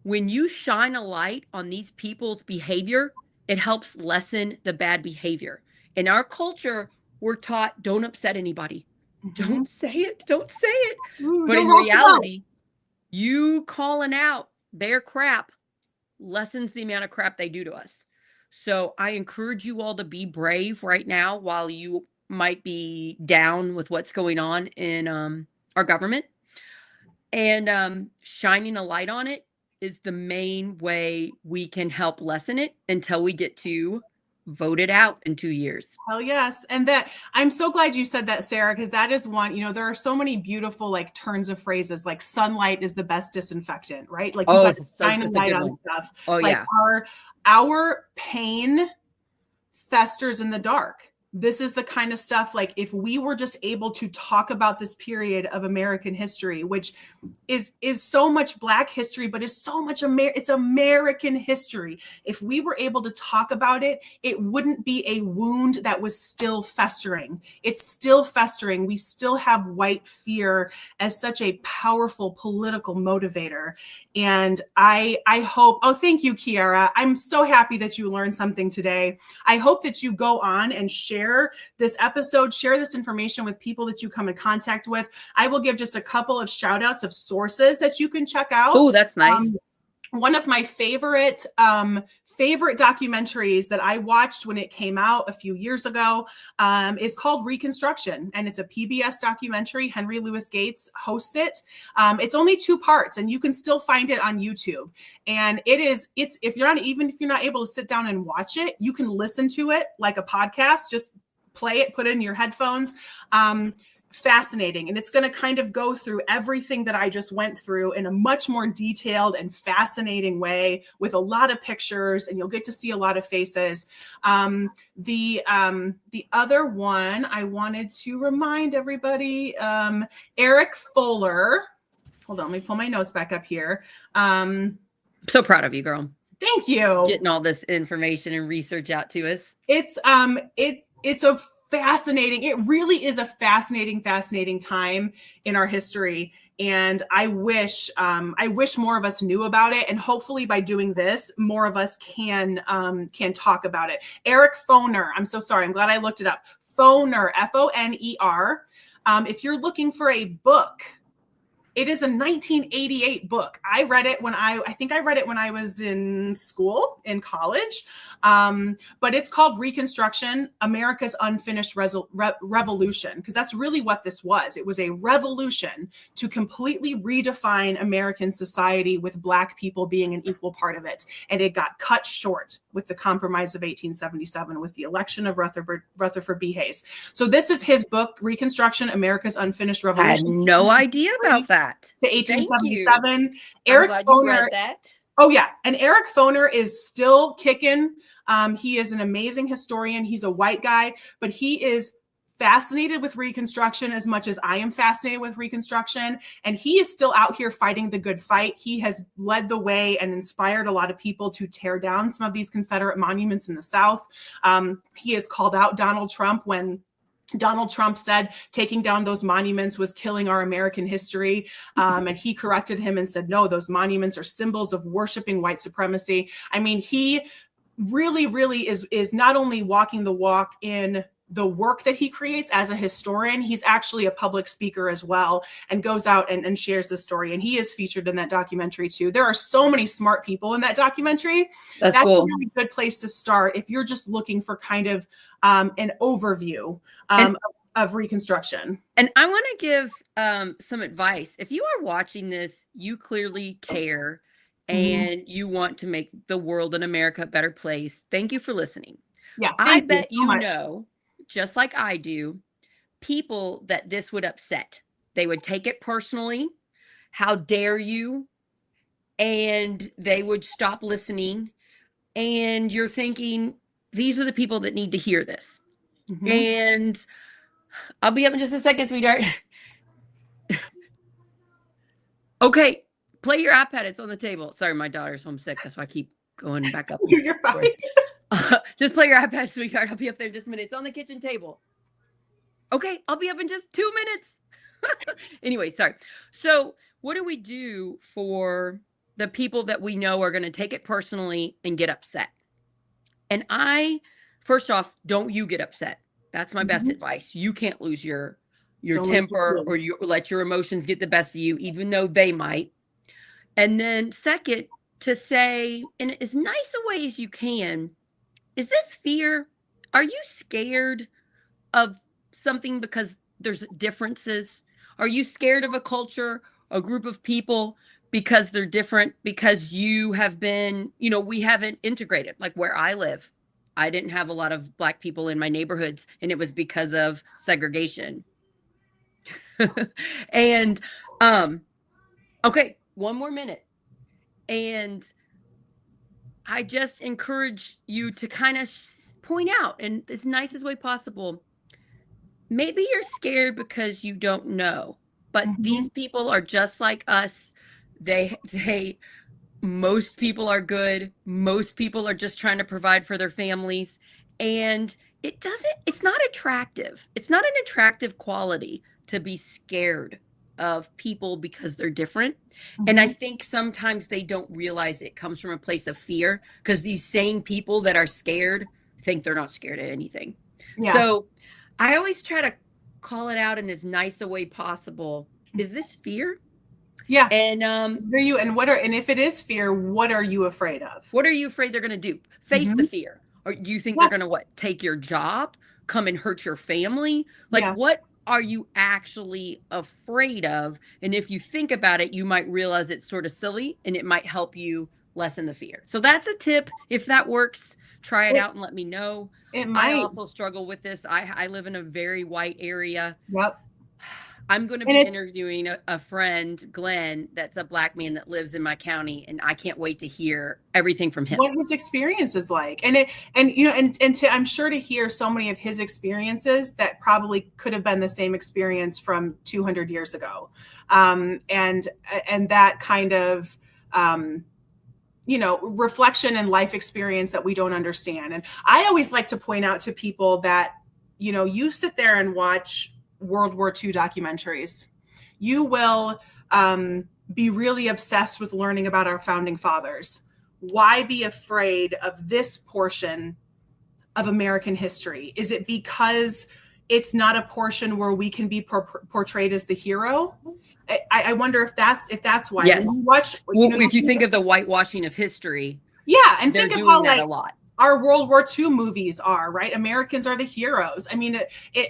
When you shine a light on these people's behavior, it helps lessen the bad behavior. In our culture, we're taught, don't upset anybody. Don't say it. Don't say it. But in reality, you calling out their crap lessens the amount of crap they do to us. So I encourage you all to be brave right now while you might be down with what's going on in our government. And shining a light on it is the main way we can help lessen it until we get to vote it out in 2 years. Hell yes. And that I'm so glad you said that, Sarah, because that is one, there are so many beautiful turns of phrases, like sunlight is the best disinfectant, right? Like you got to shine a light on stuff. Oh, like yeah. Our pain festers in the dark. This is the kind of stuff, like, if we were just able to talk about this period of American history, which is so much Black history, but is so much it's American history. If we were able to talk about it, it wouldn't be a wound that was still festering. It's still festering. We still have white fear as such a powerful political motivator. And I hope, oh, thank you, Kiara. I'm so happy that you learned something today. I hope that you go on and share this episode, share this information with people that you come in contact with. I will give just a couple of shout outs of sources that you can check out. Oh, that's nice. One of my favorite documentaries that I watched when it came out a few years ago is called Reconstruction, and it's a PBS documentary. Henry Louis Gates hosts it. It's only 2 parts, and you can still find it on YouTube. And it's if you're not able to sit down and watch it, you can listen to it like a podcast. Just play it, put it in your headphones. Fascinating. And it's going to kind of go through everything that I just went through in a much more detailed and fascinating way, with a lot of pictures, and you'll get to see a lot of faces. The other one I wanted to remind everybody, Eric Fuller. Hold on, let me pull my notes back up here. So proud of you, girl. Thank you. Getting all this information and research out to us. It's a fascinating. It really is a fascinating time in our history. And I wish more of us knew about it. And hopefully by doing this, more of us can talk about it. Eric Foner. I'm so sorry. I'm glad I looked it up. Foner, Foner. If you're looking for a book, it is a 1988 book. I read it when I read it when I was in school, in college. But it's called Reconstruction, America's Unfinished Revolution, because that's really what this was. It was a revolution to completely redefine American society, with Black people being an equal part of it. And it got cut short with the Compromise of 1877, with the election of Rutherford B. Hayes. So this is his book, Reconstruction, America's Unfinished Revolution. I had no idea about that. To 1877. Eric Foner. That. Oh yeah, and Eric Foner is still kicking. He is an amazing historian. He's a white guy, but he is fascinated with Reconstruction as much as I am fascinated with Reconstruction. And he is still out here fighting the good fight. He has led the way and inspired a lot of people to tear down some of these Confederate monuments in the South. He has called out Donald Trump when Donald Trump said taking down those monuments was killing our American history. And he corrected him and said, no, those monuments are symbols of worshiping white supremacy. I mean, he really is not only walking the walk in the work that he creates as a historian, he's actually a public speaker as well, and goes out and shares the story. And he is featured in that documentary too. There are so many smart people in that documentary. That's cool. A really good place to start if you're just looking for kind of an overview of Reconstruction. And I want to give some advice. If you are watching this, you clearly care and you want to make the world and America a better place. Thank you for listening. Yeah, I bet you know, just like I do, people that this would upset. They would take it personally. How dare you? And they would stop listening. And you're thinking, these are the people that need to hear this. And I'll be up in just a second, sweetheart. Okay, play your iPad. It's on the table. Sorry, my daughter's homesick. That's why I keep going back up. You're fine. Just play your iPad, sweetheart. I'll be up there in just a minute. It's on the kitchen table. Okay, I'll be up in just 2 minutes. Anyway, sorry. So what do we do for the people that we know are going to take it personally and get upset? And first off, don't you get upset. That's my best advice. You can't lose your temper or let your emotions get the best of you, even though they might. And then second, to say in as nice a way as you can, is this fear? Are you scared of something because there's differences? Are you scared of a culture, a group of people because they're different? Because you have been, we haven't integrated. Like where I live, I didn't have a lot of Black people in my neighborhoods, and it was because of segregation. And, okay, one more minute. And I just encourage you to kind of point out in as nicest way possible. Maybe you're scared because you don't know, but Mhm. these people are just like us. They most people are good. Most people are just trying to provide for their families. And it's not attractive. It's not an attractive quality to be scared of people because they're different. And I Mhm. think sometimes they don't realize it comes from a place of fear because these same people that are scared think they're not scared of anything. Yeah. So I always try to call it out in as nice a way possible. Is this fear? Yeah. And Are you, and if it is fear, what are you afraid of? what are you afraid they're going to do? Face the Mhm. fear. Or do you think they're Yeah. going to what? Take your job? Come and hurt your family? Like Yeah. what are you actually afraid of? And if you think about it, you might realize it's sort of silly and it might help you lessen the fear. So that's a tip. If that works, try it It out and let me know. it I might. also struggle with this. I live in a very white area. Yep. I'm going to And be it's interviewing a friend, Glenn, that's a black man that lives in my county, and I can't wait to hear everything from him. what his experience is like. And to, I'm sure to hear so many of his experiences that probably could have been the same experience from 200 years ago. And that kind of reflection and life experience that we don't understand. And I always like to point out to people that, you sit there and watch World War II documentaries, you will be really obsessed with learning about our founding fathers. Why be afraid of this portion of American history? Is it because it's not a portion where we can be portrayed as the hero? I wonder if that's why. When Yes. you watch, Well, if you think of the whitewashing of history, yeah, and they're think of doing how that like a lot. our World War II movies are, right? Americans are the heroes. I mean,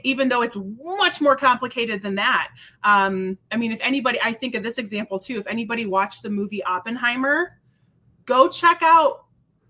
even though it's much more complicated than that. I mean, if anybody, I think of this example too. If anybody watched the movie Oppenheimer, go check out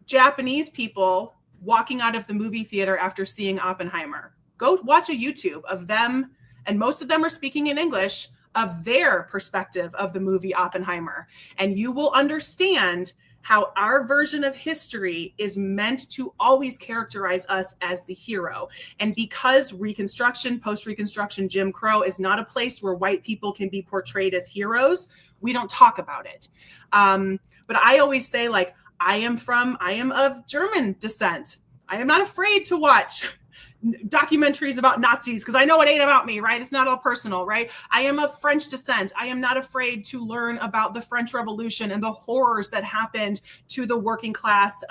Japanese people walking out of the movie theater after seeing Oppenheimer. Go watch a YouTube of them, and most of them are speaking in English, of their perspective of the movie Oppenheimer. And you will understand how our version of history is meant to always characterize us as the hero. And because Reconstruction, post-Reconstruction, Jim Crow is not a place where white people can be portrayed as heroes, we don't talk about it. But I always say, like, I am of German descent. I am not afraid to watch documentaries about Nazis because I know it ain't about me, right? It's not all personal, right? I am of French descent. I am not afraid to learn about the French Revolution and the horrors that happened to the working class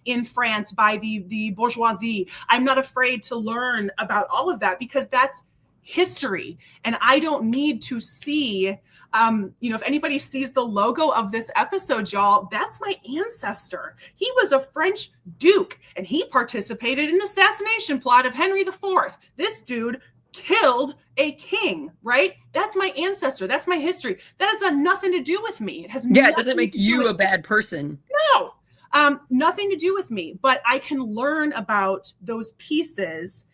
in France by the bourgeoisie. I'm not afraid to learn about all of that because that's history. And I don't need to see if anybody sees the logo of this episode, y'all, that's my ancestor. He was a French duke and he participated in an assassination plot of Henry IV. This dude killed a king, right? That's my ancestor. That's my history. That has got nothing to do with me. It has It doesn't make to do you with a bad person. No, nothing to do with me. But I can learn about those pieces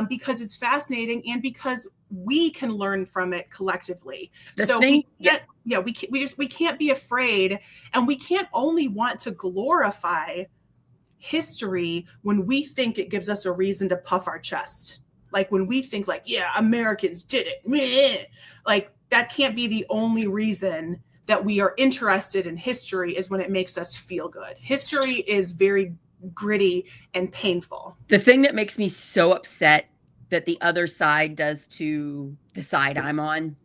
because it's fascinating and because we can learn from it collectively. We can't be afraid, and we can't only want to glorify history when we think it gives us a reason to puff our chest. Like when we think like, yeah, Americans did it. Meh. Like that can't be the only reason that we are interested in history is when it makes us feel good. History is very gritty and painful. The thing that makes me so upset that the other side does to the side I'm on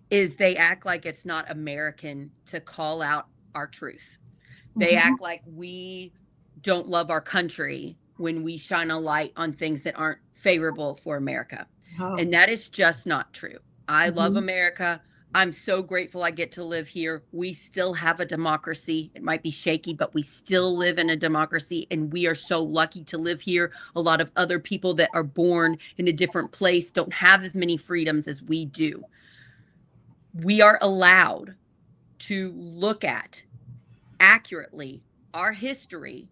is they act like it's not American to call out our truth. They act like we don't love our country when we shine a light on things that aren't favorable for America. Oh. And that is just not true. I love America. I'm so grateful I get to live here. We still have a democracy. It might be shaky, but we still live in a democracy, and we are so lucky to live here. A lot of other people that are born in a different place don't have as many freedoms as we do. We are allowed to look at accurately our history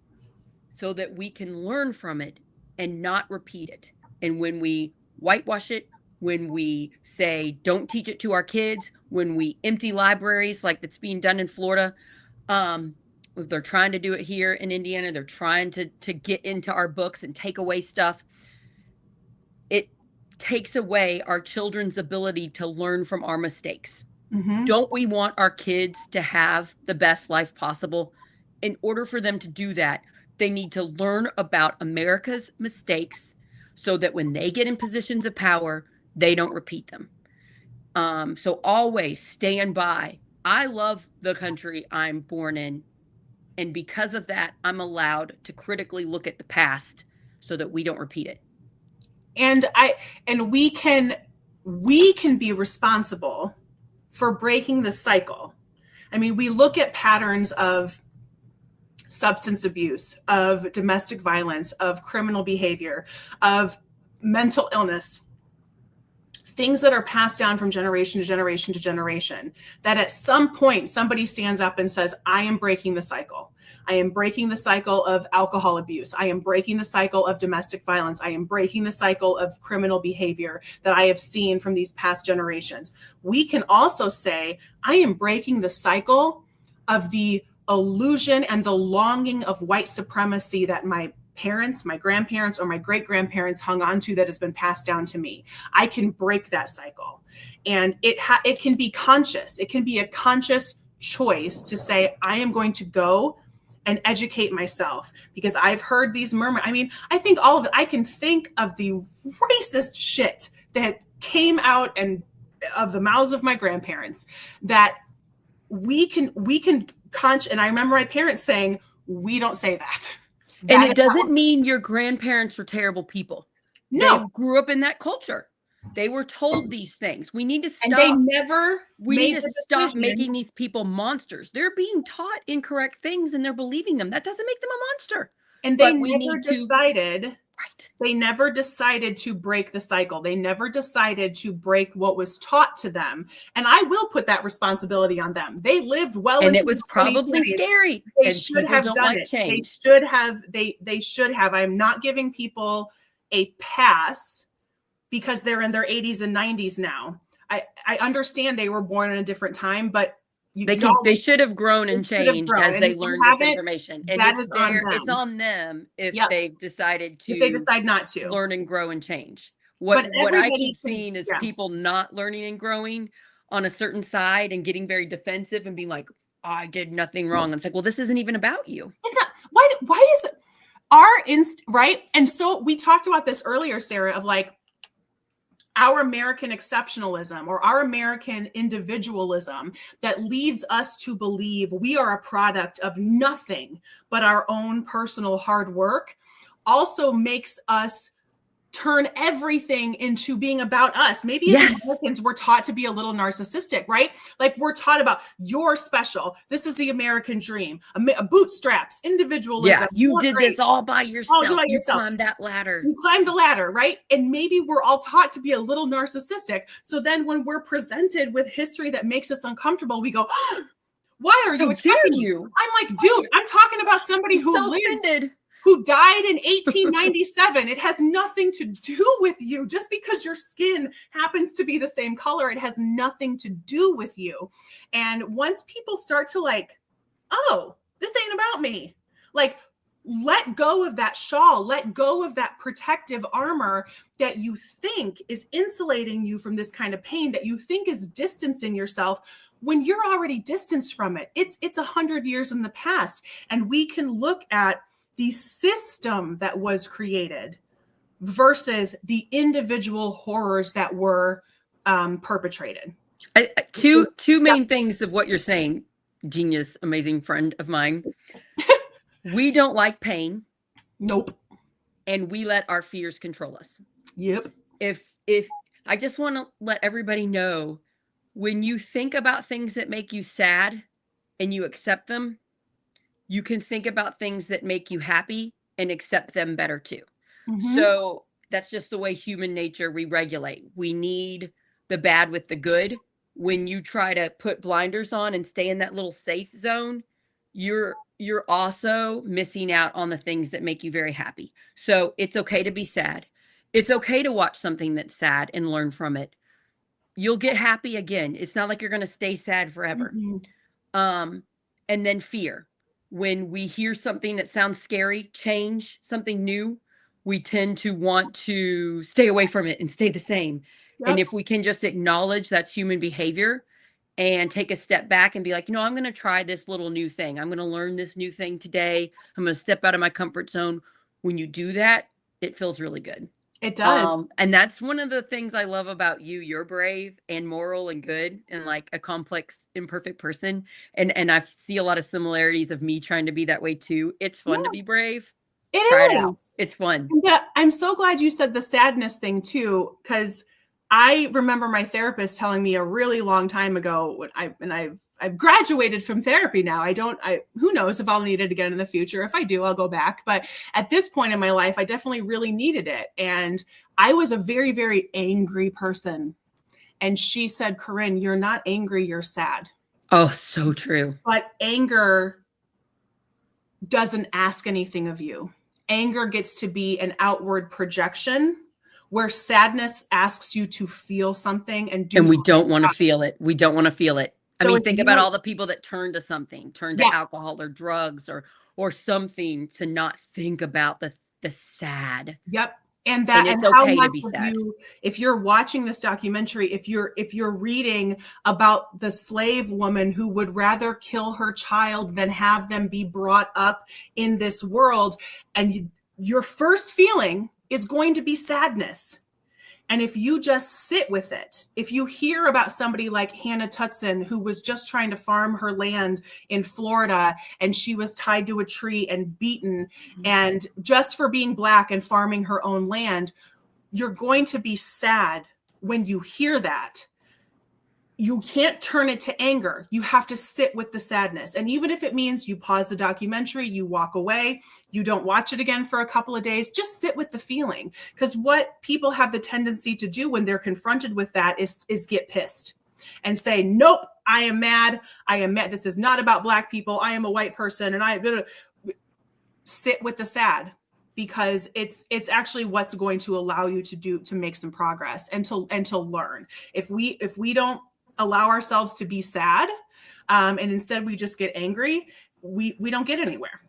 so that we can learn from it and not repeat it. And when we whitewash it, when we say don't teach it to our kids, when we empty libraries like that's being done in Florida, They're trying to do it here in Indiana. They're trying to get into our books and take away stuff. It takes away our children's ability to learn from our mistakes. Mm-hmm. Don't we want our kids to have the best life possible? In order for them to do that, they need to learn about America's mistakes so that when they get in positions of power, they don't repeat them. So always stand by. I love the country I'm born in. And because of that, I'm allowed to critically look at the past so that we don't repeat it. And we can be responsible for breaking the cycle. I mean, we look at patterns of substance abuse, of domestic violence, of criminal behavior, of mental illness, things that are passed down from generation to generation to generation, that at some point somebody stands up and says, I am breaking the cycle. I am breaking the cycle of alcohol abuse. I am breaking the cycle of domestic violence. I am breaking the cycle of criminal behavior that I have seen from these past generations. We can also say, I am breaking the cycle of the illusion and the longing of white supremacy that my parents, my grandparents, or my great-grandparents hung on to that has been passed down to me. I can break that cycle. And it can be conscious. It can be a conscious choice to say, I am going to go and educate myself, because I've heard these murmurs. I mean, I think all of it, I can think of the racist shit that came out and of the mouths of my grandparents that we can and I remember my parents saying, we don't say that. And it doesn't mean your grandparents are terrible people. No. They grew up in that culture. They were told these things. We need to stop. And they never we need to stop making these people monsters. They're being taught incorrect things and they're believing them. That doesn't make them a monster. And they never decided. Right. They never decided to break the cycle. They never decided to break what was taught to them. And I will put that responsibility on them. They lived well, and it was probably scary. They should have done it. Change. They should have. I'm not giving people a pass because they're in their 80s and 90s now. I understand they were born in a different time, but they should have grown and changed as they learned this information. And it's on them if they've decided to. If they decide not to learn and grow and change. What I keep seeing is people not learning and growing on a certain side and getting very defensive and being like, I did nothing wrong. And it's like, well, this isn't even about you. It's not. Why is it our right? And so we talked about this earlier, Sarah, of like our American exceptionalism or our American individualism that leads us to believe we are a product of nothing but our own personal hard work also makes us turn everything into being about us. Maybe as Americans, we're taught to be a little narcissistic, right? Like we're taught about you're special. This is the American dream. Bootstraps, individualism. Yeah, you did this all by yourself. You climbed that ladder. You climbed the ladder, right? And maybe we're all taught to be a little narcissistic. So then when we're presented with history that makes us uncomfortable, we go, why are you attacking you? I'm like, dude, I'm talking about somebody who died in 1897. It has nothing to do with you. Just because your skin happens to be the same color, it has nothing to do with you. And once people start to like, oh, this ain't about me. Like, let go of that shawl, let go of that protective armor that you think is insulating you from this kind of pain, that you think is distancing yourself when you're already distanced from it. It's 100 years in the past. And we can look at the system that was created versus the individual horrors that were perpetrated. Two main things of what you're saying, genius, amazing friend of mine. We don't like pain. Nope. And we let our fears control us. Yep. If I just want to let everybody know, when you think about things that make you sad and you accept them, you can think about things that make you happy and accept them better too. Mm-hmm. So that's just the way human nature, we regulate. We need the bad with the good. When you try to put blinders on and stay in that little safe zone, you're also missing out on the things that make you very happy. So it's okay to be sad. It's okay to watch something that's sad and learn from it. You'll get happy again. It's not like you're going to stay sad forever. Mm-hmm. And then fear. when we hear something that sounds scary, change, something new, we tend to want to stay away from it and stay the same. And Yep. if we can just acknowledge that's human behavior and take a step back and be like, I'm going to try this little new thing. I'm going to learn this new thing today. I'm going to step out of my comfort zone. When you do that, it feels really good. It does. And that's one of the things I love about you. You're brave and moral and good and like a complex, imperfect person. And I see a lot of similarities of me trying to be that way too. It's fun to be brave. Try it out. It's fun. Yeah, I'm so glad you said the sadness thing too, because I remember my therapist telling me a really long time ago I've graduated from therapy now. Who knows if I'll need it again in the future. If I do, I'll go back. But at this point in my life, I definitely really needed it. And I was a very, very angry person. And she said, Corinne, you're not angry, you're sad. Oh, so true. But anger doesn't ask anything of you. Anger gets to be an outward projection, where sadness asks you to feel something and do. And we don't want to feel it. We don't want to feel it. So I mean, think about all the people that turn to something, turn to alcohol or drugs or something to not think about the sad. Yep. And it's how much of you, if you're watching this documentary, if you're reading about the slave woman who would rather kill her child than have them be brought up in this world, and your first feeling is going to be sadness. And if you just sit with it, if you hear about somebody like Hannah Tutson, who was just trying to farm her land in Florida, and she was tied to a tree and beaten, and just for being Black and farming her own land, you're going to be sad when you hear that. You can't turn it to anger. You have to sit with the sadness. And even if it means you pause the documentary, you walk away, you don't watch it again for a couple of days, just sit with the feeling. Because what people have the tendency to do when they're confronted with that is get pissed and say, nope, I am mad. I am mad. This is not about Black people. I am a white person. And sit with the sad, because it's actually what's going to allow you to make some progress and to learn. If we don't allow ourselves to be sad, and instead we just get angry, we don't get anywhere.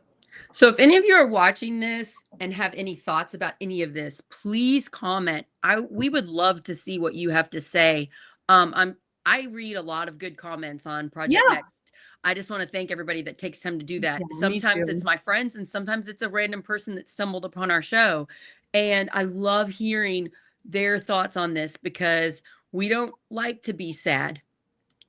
So if any of you are watching this and have any thoughts about any of this, please comment. We would love to see what you have to say. I read a lot of good comments on Project Next. I just want to thank everybody that takes time to do that. Yeah, sometimes it's my friends, and sometimes it's a random person that stumbled upon our show. And I love hearing their thoughts on this, because we don't like to be sad.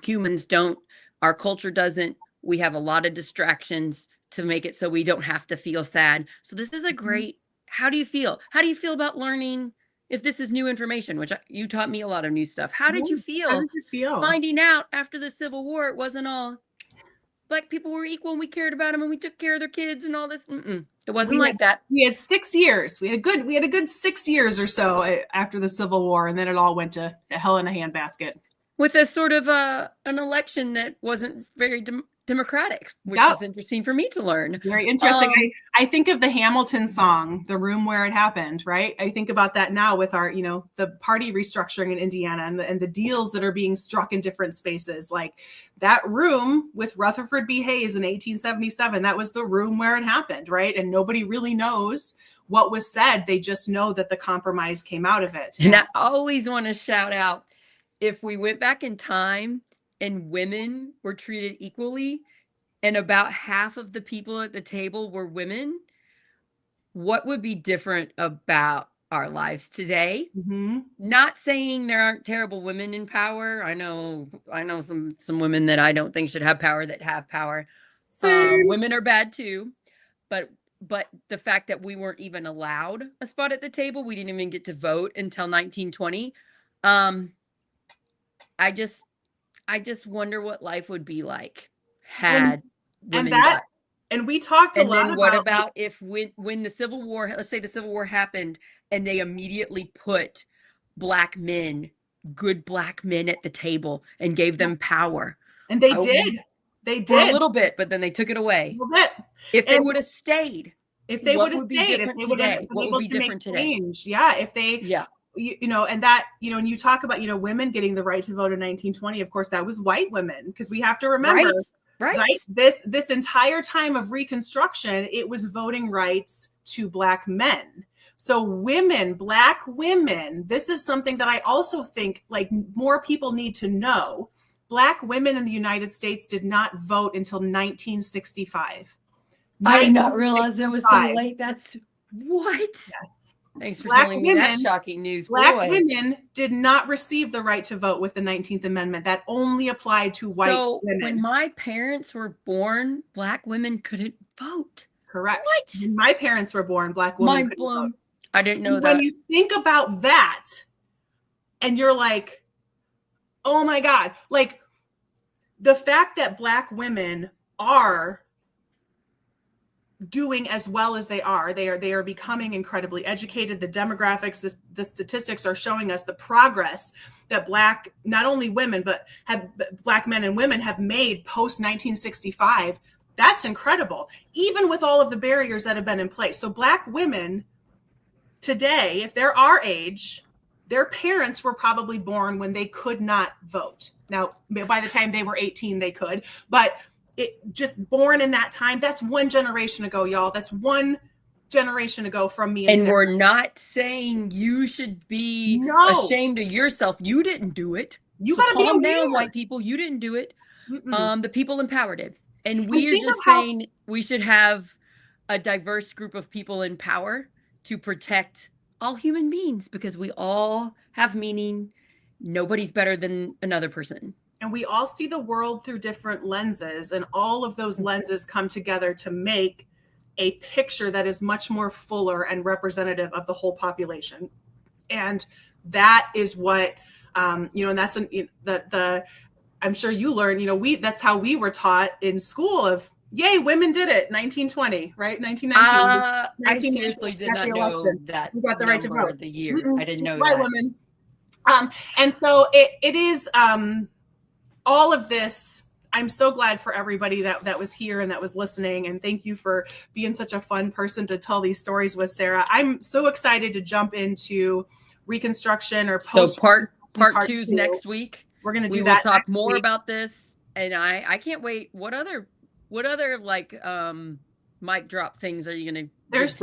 Humans don't. Our culture doesn't. We have a lot of distractions to make it so we don't have to feel sad. So this is a great, how do you feel? How do you feel about learning, if this is new information, which you taught me a lot of new stuff. How did you feel finding out after the Civil War it wasn't all Black people were equal and we cared about them and we took care of their kids and all this? It wasn't like that. We had 6 years. We had a good 6 years or so after the Civil War, and then it all went to hell in a handbasket. With a sort of an election that wasn't very democratic, which is interesting for me to learn. Very interesting. I think of the Hamilton song, "The Room Where It Happened," right? I think about that now with our, the party restructuring in Indiana and the deals that are being struck in different spaces. Like that room with Rutherford B. Hayes in 1877, that was the room where it happened, right? And nobody really knows what was said. They just know that the compromise came out of it. And I always want to shout out, if we went back in time and women were treated equally, and about half of the people at the table were women, what would be different about our lives today? Not saying there aren't terrible women in power. I know some women that I don't think should have power that have power. Women are bad too, but the fact that we weren't even allowed a spot at the table, we didn't even get to vote until 1920. I just wonder what life would be like had women got. And we talked a lot about. And then what about if when the Civil War, let's say the Civil War happened, and they immediately put Black men, good Black men at the table and gave them power. And they did. They did. For a little bit, but then they took it away. A little bit. If they would have stayed. If they would have stayed. If they would have been able to make change. Yeah. If they. Yeah. And that, and you talk about, women getting the right to vote in 1920. Of course, that was white women, because we have to remember right? This entire time of Reconstruction, it was voting rights to Black men. So women, Black women, this is something that I also think like more people need to know. Black women in the United States did not vote until 1965. I did not realize that was so late. That's what? Yes. Thanks for telling me that shocking news. Black women did not receive the right to vote with the 19th Amendment. That only applied to white women. When my parents were born, Black women couldn't vote. Correct. What? When my parents were born, Black women couldn't vote. I didn't know that. When you think about that, and you're like, oh my God, like the fact that Black women are doing as well as they are becoming incredibly educated. The demographics, the statistics are showing us the progress that Black, not only women, but Black men and women have made post 1965. That's incredible, even with all of the barriers that have been in place. So Black women today, if they're our age, their parents were probably born when they could not vote. Now, by the time they were 18, they could, but it just born in that time. That's one generation ago, y'all. That's one generation ago from me. And we're not saying you should be ashamed of yourself. You didn't do it. You gotta calm down, white people. You didn't do it. The people in power did. And we are just saying we should have a diverse group of people in power to protect all human beings, because we all have meaning. Nobody's better than another person. And we all see the world through different lenses, and all of those lenses come together to make a picture that is much more fuller and representative of the whole population. And that is what, and that's I'm sure you learned, that's how we were taught in school of, yay, women did it, 1920, right? 1919. I seriously did not know that. We got the right to vote. The year. I didn't know that. Women. And so it is, all of this, I'm so glad for everybody that was here and that was listening. And thank you for being such a fun person to tell these stories with, Sarah. I'm so excited to jump into Reconstruction or post. So part two's next week. We're going to do that. We'll talk more about this. And I can't wait. What other like mic drop things are you going to There's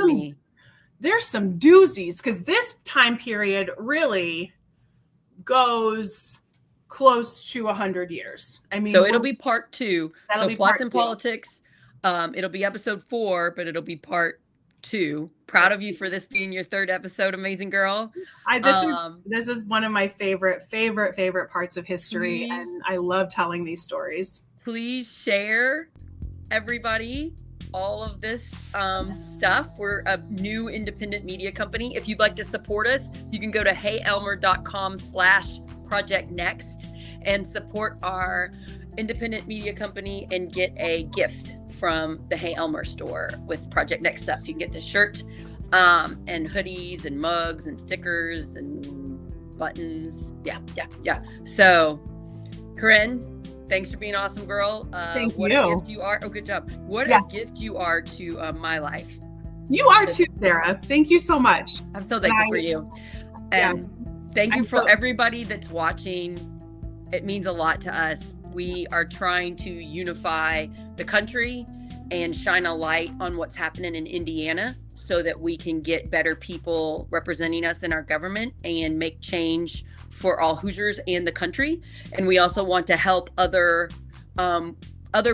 some doozies, because this time period really goes close to 100 years. I mean, so it'll be part 2. So Plots and Politics. It'll be episode 4, but it'll be part 2. Proud of you for this being your 3rd episode, amazing girl. This is one of my favorite parts of history, and I love telling these stories. Please share, everybody, all of this stuff. We're a new independent media company. If you'd like to support us, you can go to heylmer.com/Project Next and support our independent media company and get a gift from the Hey Elmer store with Project Next stuff. You can get the shirt and hoodies and mugs and stickers and buttons. Yeah. So, Corinne, thanks for being awesome, girl. Thank what you. A gift you are. Oh, good job. What a gift you are to my life. You are too, Sarah. Thank you so much. I'm so thankful for you. And thank you for everybody that's watching. It means a lot to us. We are trying to unify the country and shine a light on what's happening in Indiana so that we can get better people representing us in our government and make change for all Hoosiers and the country. And we also want to help other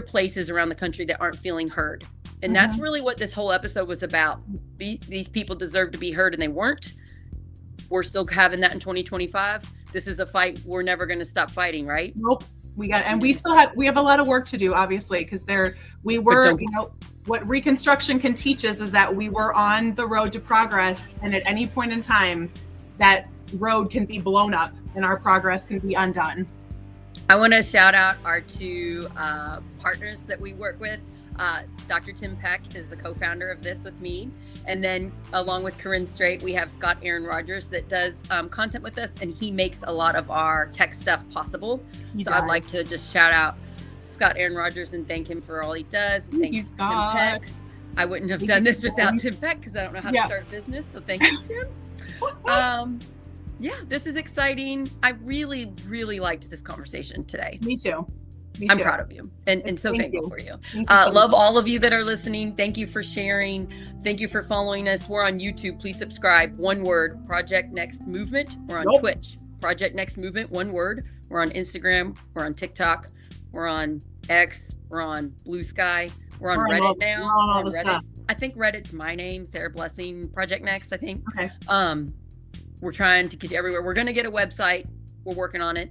places around the country that aren't feeling heard. And that's really what this whole episode was about. These people deserve to be heard, and they weren't. We're still having that in 2025. This is a fight we're never going to stop fighting, right? Nope. We have a lot of work to do, obviously, because what Reconstruction can teach us is that we were on the road to progress, and at any point in time, that road can be blown up and our progress can be undone. I want to shout out our 2 partners that we work with. Dr. Tim Peck is the co-founder of this with me. And then along with Corinne Straight, we have Scott Aaron Rogers that does content with us, and he makes a lot of our tech stuff possible. I'd like to just shout out Scott Aaron Rogers and thank him for all he does. Thank you, Scott. Tim Peck. I wouldn't have done this without Tim Peck because I don't know how to start a business. So thank you, Tim. This is exciting. I really, really liked this conversation today. Me too. Me I'm too. proud of you and so Thank thankful you. for you. Thank you so Love much. all of you that are listening. Thank you for sharing. Thank you for following us. We're on YouTube. Please subscribe. One word, Project Next Movement. We're on Nope. Twitch, Project Next Movement. One word. We're on Instagram. We're on TikTok. We're on X. We're on Blue Sky. We're on Reddit now. We're on all the Reddit. stuff. I think Reddit's my name, Sarah Blessing, Project Next, I think. Okay. We're trying to get everywhere. We're going to get a website. We're working on it.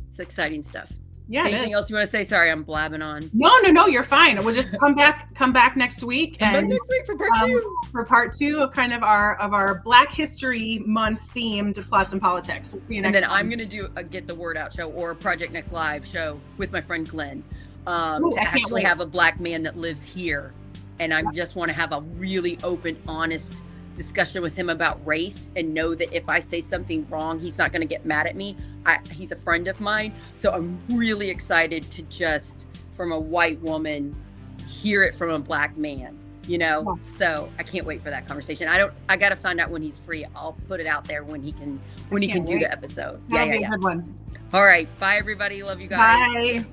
It's exciting stuff. Yeah. Anything else you want to say? Sorry, I'm blabbing on. No, you're fine. We'll just come back next week and next week for part 2 of kind of our Black History Month themed plots and politics. We'll see you next And then time. I'm going to do a Get the Word Out show or a Project Next Live show with my friend Glenn. Ooh, To actually have a Black man that lives here. And I just want to have a really open, honest discussion with him about race and know that if I say something wrong, he's not going to get mad at me. He's a friend of mine. So I'm really excited to just, from a white woman, hear it from a Black man, you know? Yeah. So I can't wait for that conversation. I got to find out when he's free. I'll put it out there when he can do the episode. That'll be a good one. All right. Bye, everybody. Love you guys. Bye.